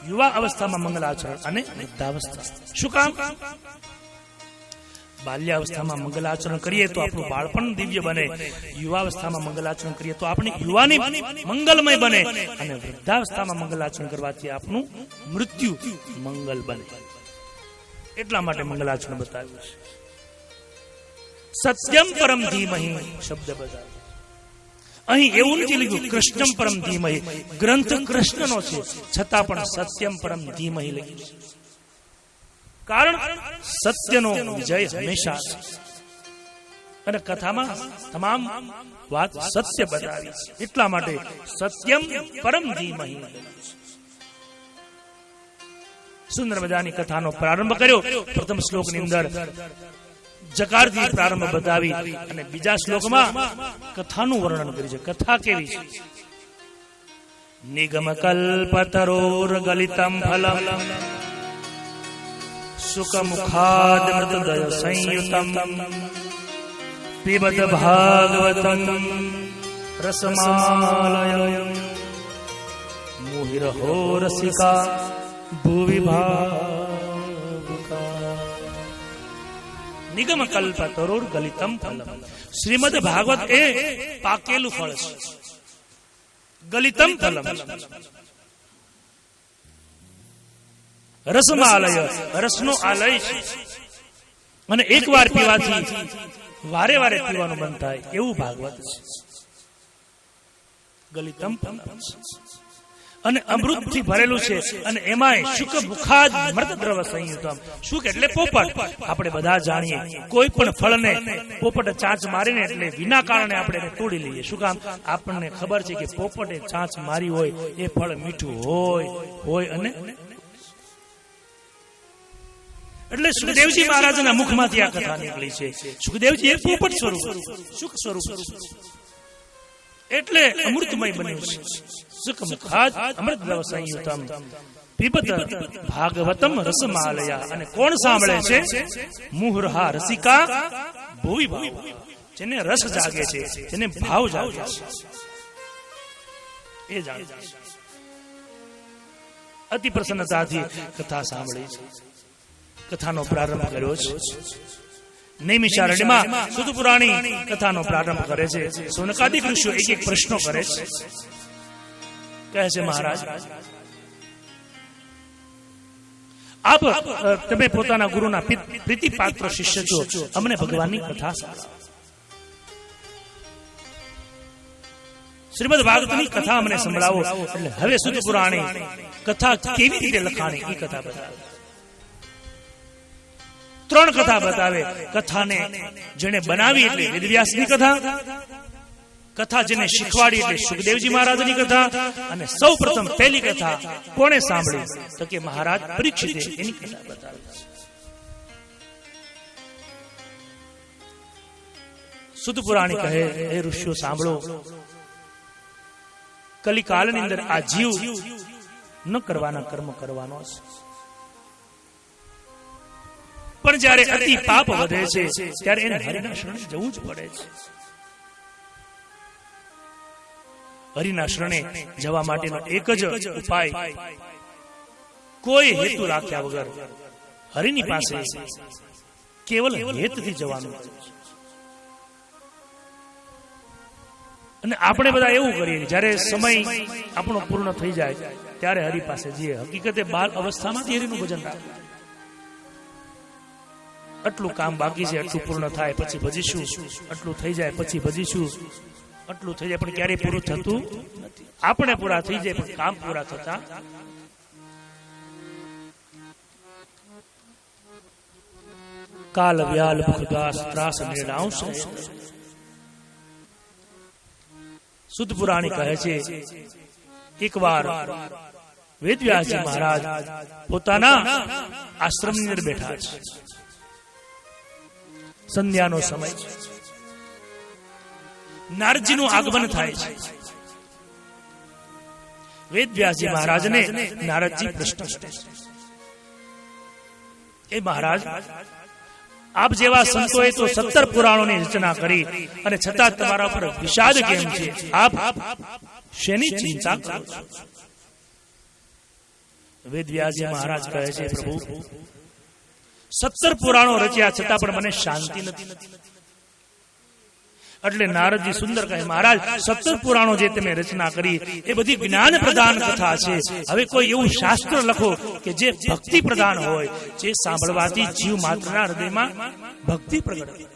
યુવા અવસ્થામાં મંગલાચરણ અને વૃદ્ધાવસ્થા. શું કામ? બાલ્યાવસ્થામાં મંગલાચરણ કરીએ તો આપણું બાળપણ દિવ્ય બને, યુવાવસ્થામાં મંગલાચરણ કરીએ તો આપણી યુવાની મંગલમય બને અને વૃદ્ધાવસ્થામાં મંગલાચરણ કરવાથી આપણું મૃત્યુ મંગલ બને. એટલા માટે મંગલાચરણ બતાવ્યું છે. સત્યમ પરમ ધીમહિ શબ્દ બતાવ્યો. અહીં એવું નથી લખ્યું કૃષ્ણમ પરમ ધીમહિ. ગ્રંથ કૃષ્ણનો છે છતાં પણ સત્યમ પરમ ધીમહિ લખ્યું છે. કારણ સત્યનો વિજય હંમેશા છે અને કથામાં તમામ વાત સત્ય બતાવી છે. એટલા માટે સત્યમ પરમ ધીમહિ. સુંદર મજાની કથાનો પ્રારંભ કર્યો. પ્રથમ શ્લોકની અંદર જકારથી પ્રારંભ બતાવી અને બીજા શ્લોકમાં કથાનું વર્ણન કર્યું છે. કથા કેવી છે? નિગમ કલ્પતરોર ગલિતમ ફલમ સુખ મુખાદ મૃતદય સંયુતમ પિબત ભાગવતમ રસમાલયમ મુહિરહો રસિકા ભુવિ ભાવુકા. નિગમ કલ્પ તરોર ગલિતમ ફલમ. શ્રીમદ ભાગવત એ પાકેલું ફળ છે. ગલિતમ ફલમ, રસમાલય, રસનો આલય છે અને એકવાર પીવાથી વારે વારે પીવાનું મન થાય એવું ભાગવત છે. ગલિતમ ફલમ અને અમૃતથી ભરેલું છે અને એમાંય શુક મુખાદ મૃત દ્રવ સંયુતમ. શુક એટલે પોપટ. આપણે બધા જાણીએ કોઈ પણ ફળને પોપટ ચાંચ મારીને એટલે વિના કારણે આપણે એને તોડી લઈએ. શું કામ? આપણને ખબર છે કે પોપટે ચાંચ મારી હોય એ ફળ મીઠું હોય અને એટલે સુખદેવજી મહારાજના મુખમાંથી આ કથા નીકળી છે. સુખદેવજી એ પોપટ સ્વરૂપ, સુખ સ્વરૂપ એટલે અમૃતમય બન્યું છે. સુખ મુખાદ અમૃત દ્રવ સંયુતમ પિબત ભાગવતમ રસમાલયા. અને કોણ સાંભળે છે? મુહુર્હા રસિકા ભુવિ ભાવ. જેને રસ જાગે છે, જેને ભાવ જાગે છે, એ જાગે છે. અતિ પ્રસન્નતાથી કથા સાંભળી છે. કથાનો પ્રારંભ કર્યો છે. નૈમિષારણ્યમાં સુત પુરાણી કથાનો પ્રારંભ કરે છે. સૌનકાદિક ઋષિઓ એક એક પ્રશ્નો કરે છે. કહે છે, મહારાજ આપ તમે પોતાના ગુરુના પ્રીતિપાત્ર શિષ્ય છો, અમને ભગવાનની કથા સંભળાવો. શ્રીમદ ભાગવતની કથા અમને સંભળાવો. એટલે હવે સુત પુરાણી કથા કેવી રીતે લખાણી એ કથા બતાવે. 3 કથા બતાવે. કથાને જેને બનાવી એટલે વેદવ્યાસની કથા, કથા જેને શીખવાડી એટલે સુખદેવજી મહારાજની કથા, અને સૌ પ્રથમ પહેલી કથા કોણે સાંભળી તો કે મહારાજ પરીક્ષિતે એની કથા બતાવી. સુત પુરાણી કહે, હે ઋષિઓ સાંભળો, કલિકાલની અંદર આ જીવ ન કરવાના કર્મ કરવાનો છે. પણ જયારે અતિ પાપ વધે છે ત્યારે એને હરિના શરણે જવું જ પડે છે. હરિના શરણે જવા માટેનો એક જ ઉપાય, કોઈ હેતુ રાખ્યા વગર હરિની પાસે કેવલ હેતથી જવાનું. અને આપણે બધા એવું કરીએ, જયારે સમય આપણો પૂર્ણ થઈ જાય ત્યારે હરિ પાસે જઈએ. હકીકતે બાળ અવસ્થામાંથી હરિનું ભજન રાખે. આટલું કામ બાકી છે, આટલું પૂર્ણ થાય પછી ભજીશું, આટલું થઈ જાય પછી ભજીશું, આટલું થઈ જાય પણ ક્યારેય પૂરું થતું નથી. આપણે પૂરા થઈ જાય પણ કામ પૂરા થતા. કાલ વ્યાલ મુખદાસ ત્રાસ નિર્ણાંશ. શુદ્ધ પુરાણી કહે છે, એકવાર વેદવ્યાસજી મહારાજ પોતાના આશ્રમની અંદર બેઠા છે. સંધ્યાનો સમય છે. નારદજીનું આગમન થાય છે. વેદવ્યાસજી મહારાજને નારદજી પ્રશ્ન કરે, એ મહારાજ, આપ જેવા સંતોએ તો 17 પુરાણોની રચના કરી અને છતાં તમારા પર વિષાદ કેમ છે? આપ શેની ચિંતા કરો છો? વેદવ્યાસજી મહારાજ કહે છે, પ્રભુ, 17 પુરાણો રચ્યા છતાં પણ મને શાંતિ નથી. એટલે નારદજી સુંદર કહે, મહારાજ, 17 પુરાણો જે તમે રચના કરી એ બધી જ્ઞાન પ્રદાન કથા છે. હવે કોઈ એવું શાસ્ત્ર લખો કે જે ભક્તિ પ્રદાન હોય, જે સાંભળવાથી જીવ માત્રના હૃદયમાં ભક્તિ પ્રગટ થાય.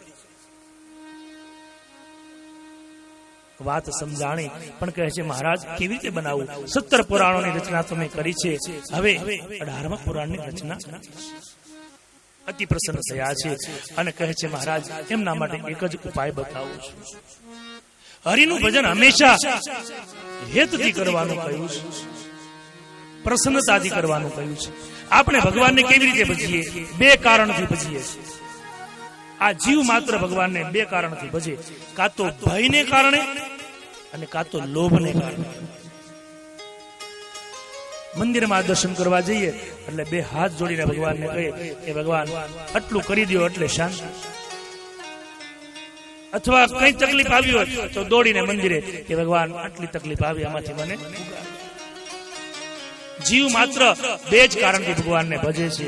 વાત સમજાણી પણ કહે છે, મહારાજ, કેવી રીતે બનાવું? 17 પુરાણોની રચના તમે કરી છે, હવે 18મા પુરાણની રચના. અતિ પ્રસન્ન થયા છે અને કહે છે, મહારાજ, એમના માટે એક જ ઉપાય બતાવું છું. હરિનું ભજન હંમેશા હેતથી કરવાનું કહ્યું છે, પ્રસન્નતાથી કરવાનું કહ્યું છે. આપણે ભગવાનને કેવી રીતે ભજીએ? 2 કારણથી ભજીએ છીએ. આ જીવ માત્ર ભગવાનને 2 કારણથી ભજે, કાં તો ભયને કારણે અને કાં તો લોભને કારણે. મંદિરમાં દર્શન કરવા જઈએ એટલે 2 હાથ જોડીને ભગવાનને કહીએ કે ભગવાન, આટલું કરી દો એટલે શાંતિ. અથવા કઈ તકલીફ આવી હોય તો દોડીને મંદિરે કે ભગવાન, આટલી તકલીફ આવી, આમાંથી મને ઉગાર. જીવ માત્ર 2 જ કારણથી ભગવાનને ભજે છે,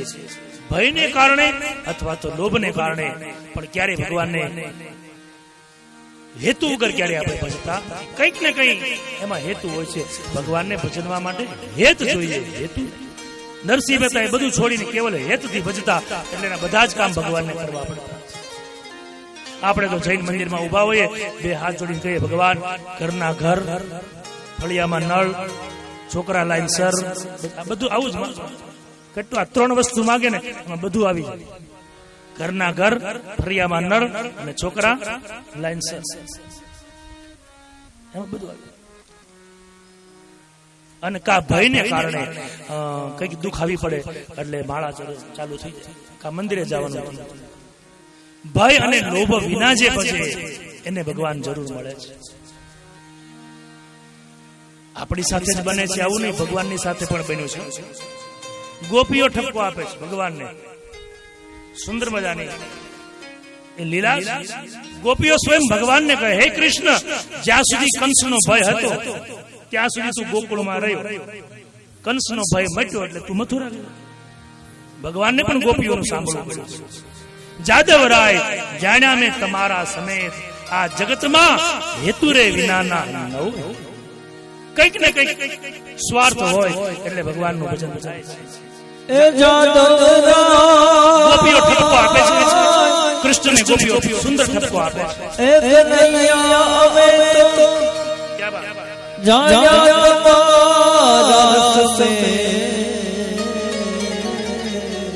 ભયને કારણે અથવા તો લોભને કારણે. પણ ક્યારે ભગવાનને હેતુ વગર ક્યારે આપણે ભજતા? કંઈક ને કંઈક એમાં હેતુ હોય છે. ભગવાનને ભજનવા માટે હેત જોઈએ, હેતુ. નરસિંહ મહેતા એ બધું છોડીને કેવલ હેતથી ભજતા, એટલે એના બધા જ કામ ભગવાનને કરવા પડતા. આપણે તો જૈન મંદિરમાં ઉભા હોઈએ, 2 હાથ જોડીને કહીએ, ભગવાન, ઘરના ઘર, ફળિયામાં નળ, છોકરા લાઈન સર, બધું આવું જ. કેટલું આ 3 વસ્તુ માગે ને એમાં બધું આવી જાય. ઘરના ઘર, ફળિયામાં નળ અને છોકરા લાઈન સર, એમાં બધું આવી. અને કા ભયને કારણે કઈક દુઃખ આવી પડે એટલે માળા ચાલુ થઈ જાય, કા મંદિરે જવાનું. ભય અને લોભ વિના જે ભજે એને ભગવાન જરૂર મળે છે. આપણી સાથે જ બને છે આવું નહીં, ભગવાનની સાથે પણ બન્યું છે. ગોપીઓ ઠપકો આપે છે ભગવાનને, સુંદર મજાની એ લીલા. ગોપીઓ સ્વયં ભગવાનને કહે, હે કૃષ્ણ, જ્યાં સુધી કંસનો ભય હતો ત્યાં સુધી તું ગોકુળમાં રહ્યો, કંસનો ભય મટ્યો એટલે તું મથુરા ગયો. ભગવાનને પણ ગોપીઓનું સાંભળવું પડ્યું. જાદવરાય, જાણ્યા મેં તમારા સમેત, આ જગતમાં હેતુ રે વિનાના નવ. કંઈક ને કંઈક સ્વાર્થ હોય એટલે ભગવાનનું ભજન થાય છે. ગોપીઓ ઠપકો આપે છે, કૃષ્ણને ગોપીઓ સુંદર ઠપકો આપે છે.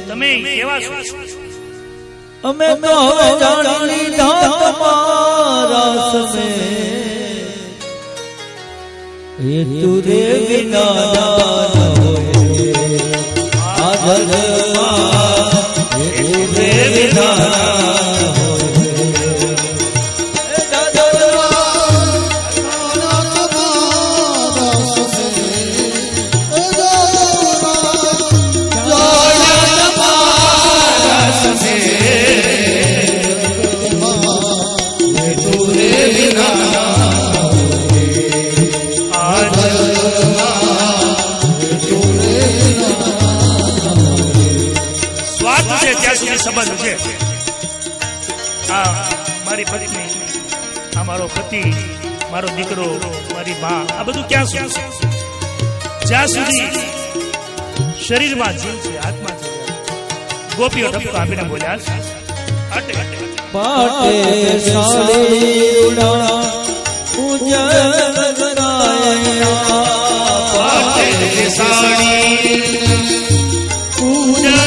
તમે કેવા છો? અમે તો હવે જાણી લીધા તમારા સમે, હેતુ રે વિના ના હોય આ જગમાં, હેતુ રે વિના ના મારી પત્ની, આ મારો પતિ, મારો દીકરો, મારી માં, આ બધું ક્યાં સુધી? જ્યાં સુધી શરીરમાં જીવ છે, આત્મા છે. ગોપીઓ ઠપકો આપીને બોલ્યા છે, અટે પાટે સાડી ઉડા પૂજન કરાયા, પાટે સાડી પૂજન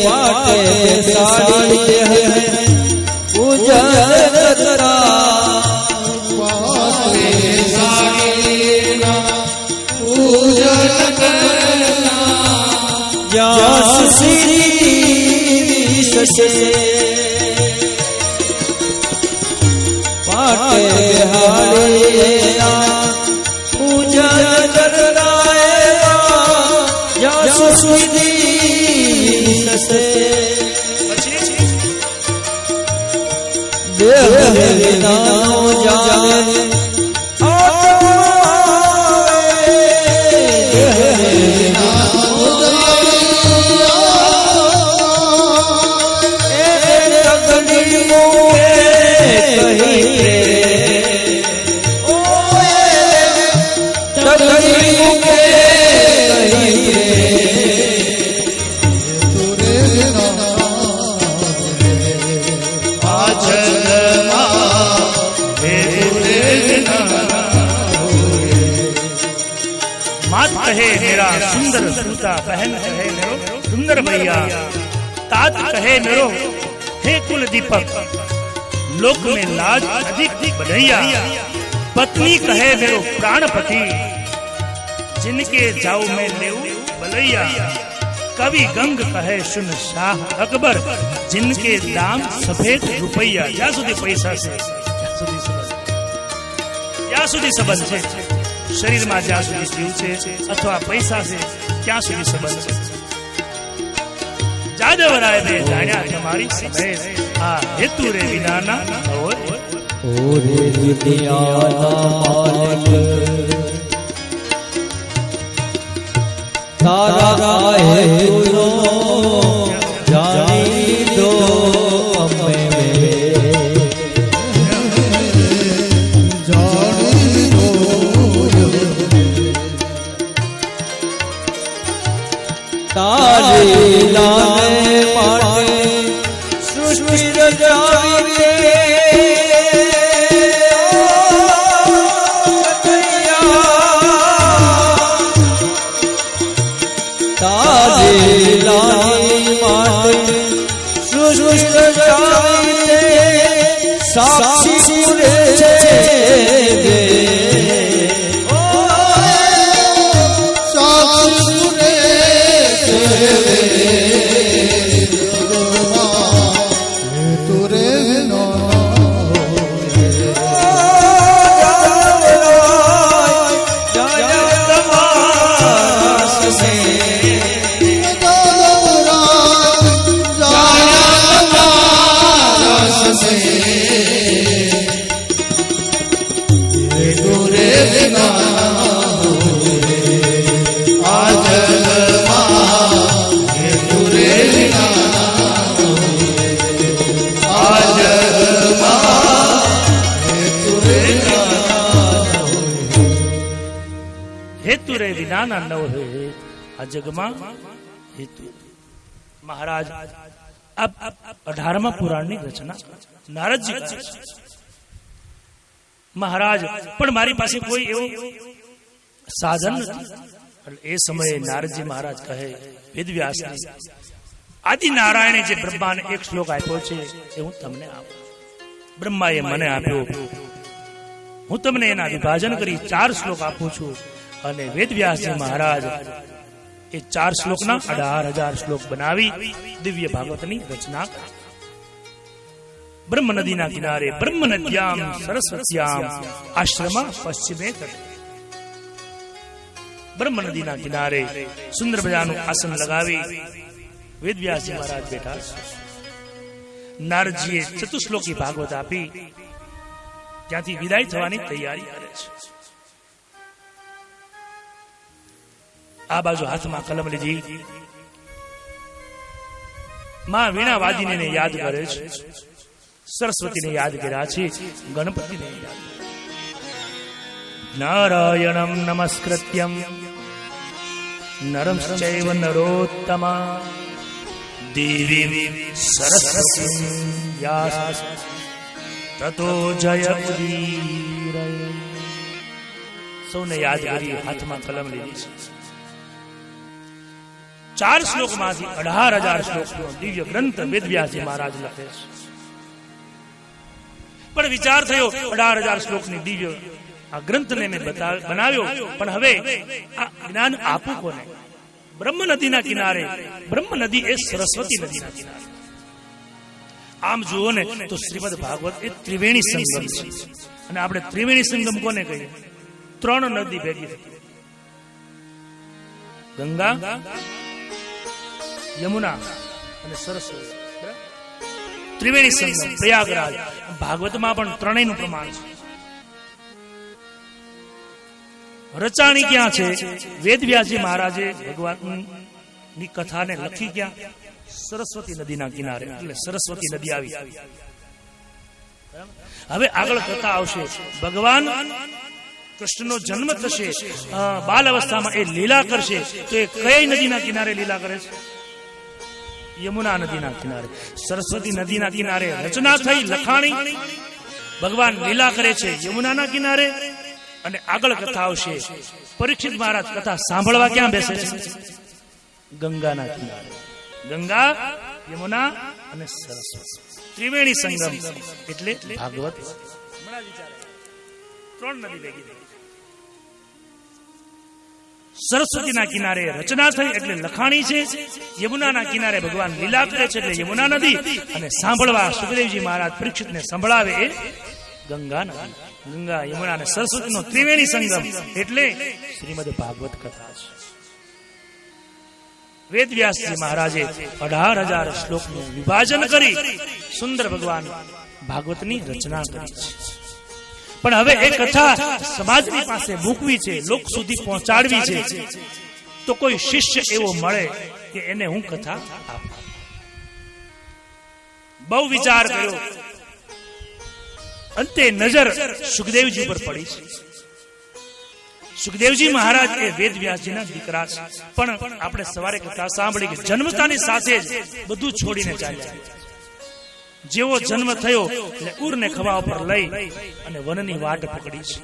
પાટે સાડી પૂજન કરા, પાટે સાડી પૂજન કરા, યસ શ્રી સસે પાટે હાળિયા પૂજન કરાયા, યસ શ્રી સસે દેહ વિના જાને कहे मेरा सुंदर सूता, बहन कहे मेरो सुंदर भैया, तात कहे मेरो हे कुल दीपक, लोक में लाज अधिक बढ़ैया, पत्नी कहे मेरो प्राणपति, जिनके जाऊ में लेऊ बलैया, कवि गंग कहे सुन शाह अकबर, जिनके दाम सफेद रुपैया. જ્યાં સુધી પૈસા છે, ત્યાં સુધી સંબંધ છે. શરીરમાં જ્યાં સુધી જીવ છે અથવા પૈસા છે ત્યાં સુધી સંબંધ છે. જાદવરાયને જાણ્યા તમારી સમય, આ હેતુ રે વિનાના હોય. ઓરે દુનિયાના માલિક તારા હેતુનો જાણી દો અમે તારી લાને માટે સૃષ્ટિ રચાવી તારી લાની માટે સૃષ્ટિ રચાવી સાક્ષી પૂરે છે હેતુ રે વિનાના નવ હે આ જગમાં હેતુ. મહારાજ अब 18वां પુરાણની રચના નારદજી કરે છે. મહારાજ પણ મારી પાસે કોઈ એવું સાધન નથી. એ સમયે નારદજી મહારાજ કહે વેદવ્યાસને, આદિ નારાયણે જે બ્રહ્માને એક શ્લોક આપ્યો છે એ હું તમને આપું. બ્રહ્માએ મને આપ્યો, હું તમને એના વિભાજન કરી 4 શ્લોક આપું છું. અને વેદવ્યાસજી મહારાજ એ 4 શ્લોકના 18,000 શ્લોક બનાવી દિવ્ય ભાગવતની રચના. બ્રહ્મ નદીના કિનારે બ્રહ્મ નદ્યામ સરસ્વત્યામ આશ્રમ પશ્ચિમે તટે. બ્રહ્મ નદીના કિનારે સુંદર મજાનું આસન લગાવી વેદવ્યાસજી મહારાજ બેઠા છે. નારદજીએ ચતુશ્લોકી ભાગવત આપી ત્યાંથી વિદાય થવાની તૈયારી કરે છે. આ બાજુ હાથમાં કલમ લીધી માં વીણાવાદીને યાદ કરે છે, સરસ્વતીને યાદ કર્યા છે, ગણપતિને યાદ. નારાયણમ નમસ્કૃત્યમ નરમ ચૈવ નરોત્તમા દેવી સરસ્વતી વ્યાસ તતો જય ઉદીરય. સૌને યાદ કરી હાથમાં કલમ લીધી છે. 4 શ્લોકમાંથી 18,000 શ્લોકનો દિવ્ય ગ્રંથ વેદવ્યાસજી મહારાજ લખે છે. પણ વિચાર થયો 18,000 શ્લોકની દિવ્ય આ ગ્રંથને મેં બનાવ્યો, પણ હવે આ જ્ઞાન આપું કોને? બ્રહ્મ નદીના કિનારે, બ્રહ્મ નદી એ સરસ્વતી નદીના કિનારે. આમ જુઓ ને તો શ્રીમદ ભાગવત એ ત્રિવેણી સંગમ છે. અને આપણે ત્રિવેણી સંગમ કોને કહીએ? 3 નદી ભેગી થઈ, ગંગા, યમુના અને સરસ્વતી. ત્રિવેણી સંગમ પ્રયાગરાજ. ભાગવતમાં પણ ત્રણેયનું પ્રમાણ છે. રચાણી ક્યાં છે? વેદવ્યાસજી મહારાજે ભગવાનની કથાને લખી ક્યાં? સરસ્વતી નદીના કિનારે. એટલે સરસ્વતી નદી આવી. હવે આગળ કથા આવશે. ભગવાન કૃષ્ણનો જન્મ થશે, બાલ અવસ્થામાં એ લીલા કરશે. તો એ કઈ નદીના કિનારે લીલા કરે છે? યમુના નદીના કિનારે. સરસ્વતી નદીના કિનારે રચના થઈ, લખાણી. ભગવાન લીલા કરે છે યમુનાના કિનારે. અને આગળ કથા આવશે. પરીક્ષિત મહારાજ કથા સાંભળવા ક્યાં બેસે છે? ગંગાના કિનારે. ગંગા, યમુના અને સરસ્વતી. ત્રિવેણી સંગમ એટલે ભાગવત. 3 નદી ભેગી થઈ. સરસ્વતીના કિનારે રચના થઈ એટલે લખાણી છે. યમુનાના કિનારે ભગવાન લીલા કરે છે એટલે યમુના નદી. અને સાંભળવા સુખદેવજી મહારાજ પરીક્ષિતને સંભળાવે એ ગંગા નદી. ગંગા, યમુના અને સરસ્વતીનો ત્રિવેણી સંગમ એટલે શ્રીમદ ભાગવત કથા છે. વેદવ્યાસજી મહારાજે 18,000 શ્લોકનું વિભાજન કરી સુંદર ભગવાન ભાગવતની રચના કરી છે. પણ હવે એ કથા સમાજની પાસે મૂકવી છે, લોક સુધી પહોંચાડવી છે. તો કોઈ શિષ્ય એવો મળે કે એને હું કથા આપું. બહુ વિચાર કર્યો. અંતે નજર સુખદેવજી પર પડી છે. સુખદેવજી મહારાજ એ વેદવ્યાસજીના દીકરા છે. પણ આપણે સવારે કથા સાંભળી કે જન્મતાની સાથે જ બધું છોડીને ચાલ્યા. જેવો જન્મ થયો એટલે ઉરને ખભા ઉપર લઈ અને વનની વાટ પકડી છે.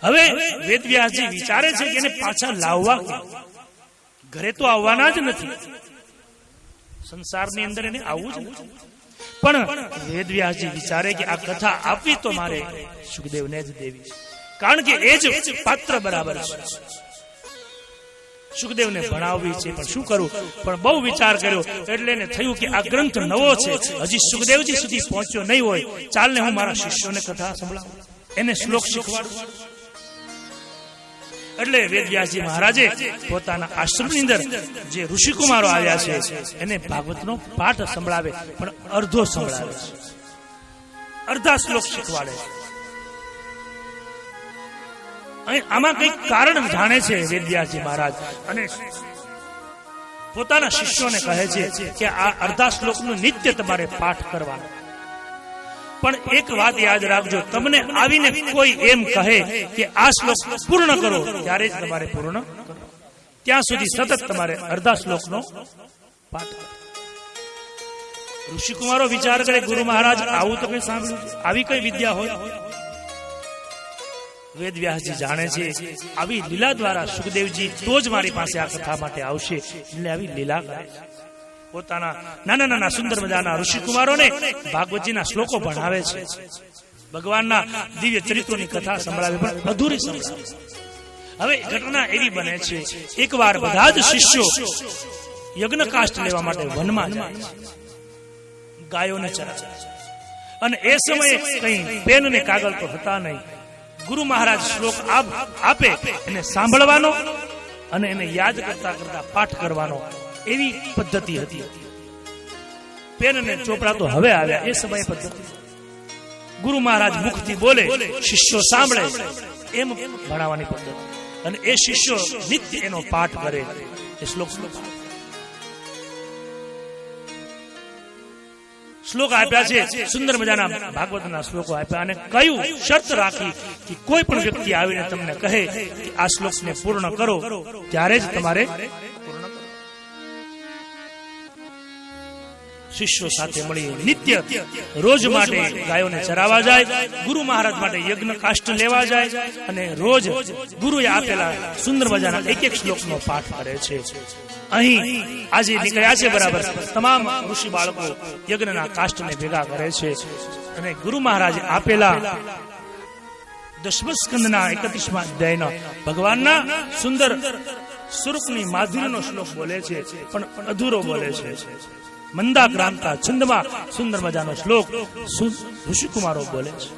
હવે વેદવ્યાસજી વિચારે છે કે એને પાછા લાવવા. ઘરે તો આવવાના જ નથી, સંસારની અંદર એને આવવું જ નથી. પણ વેદવ્યાસજી વિચારે કે આ કથા આપવી તો મારે સુખદેવને જ દેવી છે, કારણ કે એ જ પાત્ર બરાબર છે. સુખદેવને ભણાવવી છે, પણ શું કરું? પણ બહુ વિચાર કર્યો એટલે એને થયું કે આ ગ્રંથ નવો છે, હજી સુખદેવજી સુધી પહોંચ્યો નહીં હોય. ચાલને હું મારા શિષ્યોને કથા સંભળાવું, એને શ્લોક શીખવાડું. એટલે વેદવ્યાસજી મહારાજે પોતાના આશ્રમની અંદર જે ઋષિકુમારો આવ્યા છે એને ભાગવતનો પાઠ સંભળાવે, પણ અડધો સંભળાવે છે, અડધા શ્લોક શીખવાડે છે. આમાં કઈક કારણ જાણે છે વેદવ્યાસજી મહારાજ અને પોતાના શિષ્યોને કહે છે કે આ અડધા શ્લોકનું નિત્ય તમારે પાઠ કરવાનો. પણ એક વાત યાદ રાખજો, તમને આવીને કોઈ એમ કહે કે આ શ્લોક પૂર્ણ કરો, ત્યારે જ તમારે પૂર્ણ કરો. ત્યાં સુધી સતત તમારે અડધા શ્લોકનો પાઠ કરો. ઋષિકુમારો વિચાર કરે, ગુરુ મહારાજ આવું તો કઈ સાંભળ્યું છે? આવી કઈ વિદ્યા હોય? વેદવ્યાસજી જાણે છે આવી લીલા દ્વારા સુખદેવજી તો જ મારી પાસે આ કથા માટે આવશે, એટલે આવી લીલા કરે છે. પોતાના નાના નાના સુંદર મજાના ઋષિકુમારોને ભાગવતજીના શ્લોકો ભણાવે છે. ભગવાનના દિવ્ય ચરિત્રોની કથા સંભળાવે, પણ અધૂરી સંભળાવે. હવે ઘટના એવી બને છે, એકવાર બધા જ શિષ્યો યજ્ઞ કાષ્ઠ લેવા માટે વનમાં જાય છે, ગાયોને ચરાવે છે. અને એ સમયે કઈ પેન ને કાગળ તો હતા નહીં. ગુરુ મહારાજ શ્લોક આપે એને સાંભળવાનો અને એને યાદ કરતા કરતા પાઠ કરવાનો, એવી પદ્ધતિ હતી. પેન અને ચોપડા તો હવે આવ્યા, એ સમયે પદ્ધતિ. ગુરુ મહારાજ મુખથી બોલે, શિષ્યો સાંભળે, એમ ભણાવવાની પદ્ધતિ. અને એ શિષ્યો નિત્ય એનો પાઠ કરે. એ શ્લોક શ્લોક આપ્યા છે, સુંદર મજાના ભાગવતના શ્લોકો આપ્યા, અને કયું શરત રાખી કે કોઈ પણ વ્યક્તિ આવીને તમને કહે કે આ શ્લોકને પૂર્ણ કરો, ત્યારે જ તમારે પૂર્ણ કરો. શિષ્યો સાથે મળી નિત્ય રોજ માટે ગાયોને ચરાવવા જાય, ગુરુ મહારાજ માટે યજ્ઞ કાષ્ટ લેવા જાય, અને રોજ ગુરુએ આપેલા સુંદર મજાના એક એક શ્લોકનો પાઠ કરે છે. અહીં આજે નીકળ્યા છે બરાબર તમામ ઋષિ બાળકો યજ્ઞના કાષ્ટને ભેગા કરે છે, અને ગુરુ મહારાજે આપેલા દશમ સ્કંદના 31મા અધ્યાયના ભગવાનના સુંદર સ્વરૂપની માધુર્યનો શ્લોક બોલે છે, પણ અધૂરો બોલે છે. મંદાક્રાંતા છંદમાં સુંદર મજાનો શ્લોક ઋષિકુમારો બોલે છે.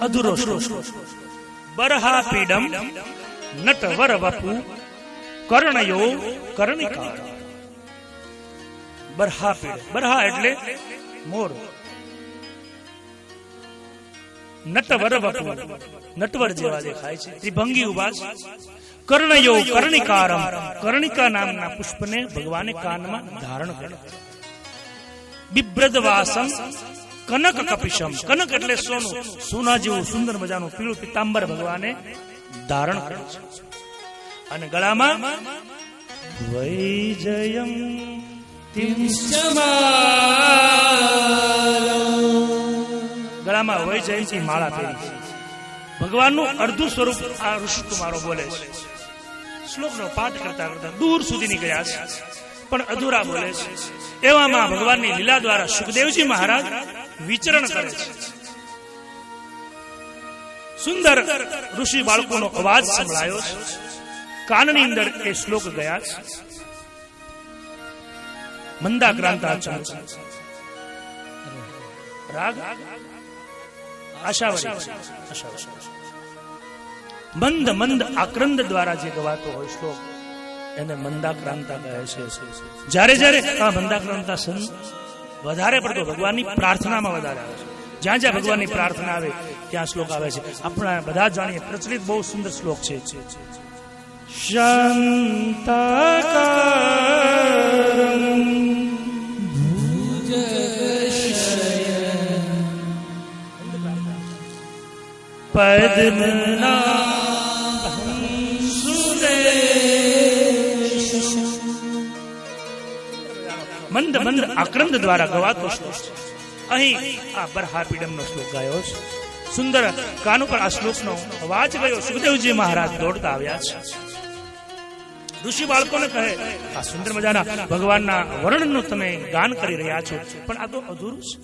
અધૂરો શ્લોક. બરહા પીડમ નટવર વપુ કર્ણયો કર્ણિકા. બરહા પીડ, બરહા એટલે મોર, નટવર વપુ નટવર જેવા દેખાય છે, ત્રિભંગી ઉભા છે. કર્ણયો કર્ણિકારમ, કર્ણિકા નામના પુષ્પને ભગવાને કાનમાં ધારણ કર્યું. બિભ્રદવાસમ કનક કપિશમ, કનક એટલે સોનું, સોના જેવું સુંદર મજાનું પીળું પિતાંબર ભગવાને ધારણ કર્યું છે. અને ગળામાં વૈજયમ ગળામાં વૈજયંતી માળા પહેરી છે. ભગવાનનું અર્ધું સ્વરૂપ આ ઋષિકુમારો બોલે છે. શ્લોકનો પાઠ કરતા કરતા દૂર સુધી નીકળ્યા છે, પણ અધૂરા બોલે છે. એવામાં ભગવાનની લીલા દ્વારા સુખદેવજી મહારાજ વિચરણ કરે છે. સુંદર ઋષિ બાળકોનો અવાજ સંભળાયો છે. કાનની અંદર એ શ્લોક ગયા છે. મંદાક્રાંતા રાગ આશાવરી, મંદ મંદ આક્રંદ દ્વારા જે ગવાતો હોય શ્લોક એને મંદાક્રાંતા કહે છે. જ્યારે જ્યારે આ મંદાક્રાંતા વધારે પડતો ભગવાનની પ્રાર્થનામાં વધારે આવે છે. જ્યાં જ્યાં ભગવાનની પ્રાર્થના આવે ત્યાં શ્લોક આવે છે. આપણા બધા જાણીએ પ્રચલિત બહુ સુંદર શ્લોક છે. શાંતાકારમ પદ્મનાભં સુરેશમ. મંદ મંદ આક્રંદ દ્વારા ગવાતો શ્લોક છે. અહીં આ બરહાપીડમનો શ્લોક ગાયો છે. સુંદર કાન ઉપર આ શ્લોકનો અવાજ ગયો. સુખદેવજી મહારાજ દોડતા આવ્યા છે. ઋષિ બાળકોને કહે, આ સુંદર મજાના ભગવાનના વર્ણનનું તમે ગાન કરી રહ્યા છો, પણ આ તો અધૂરું છે.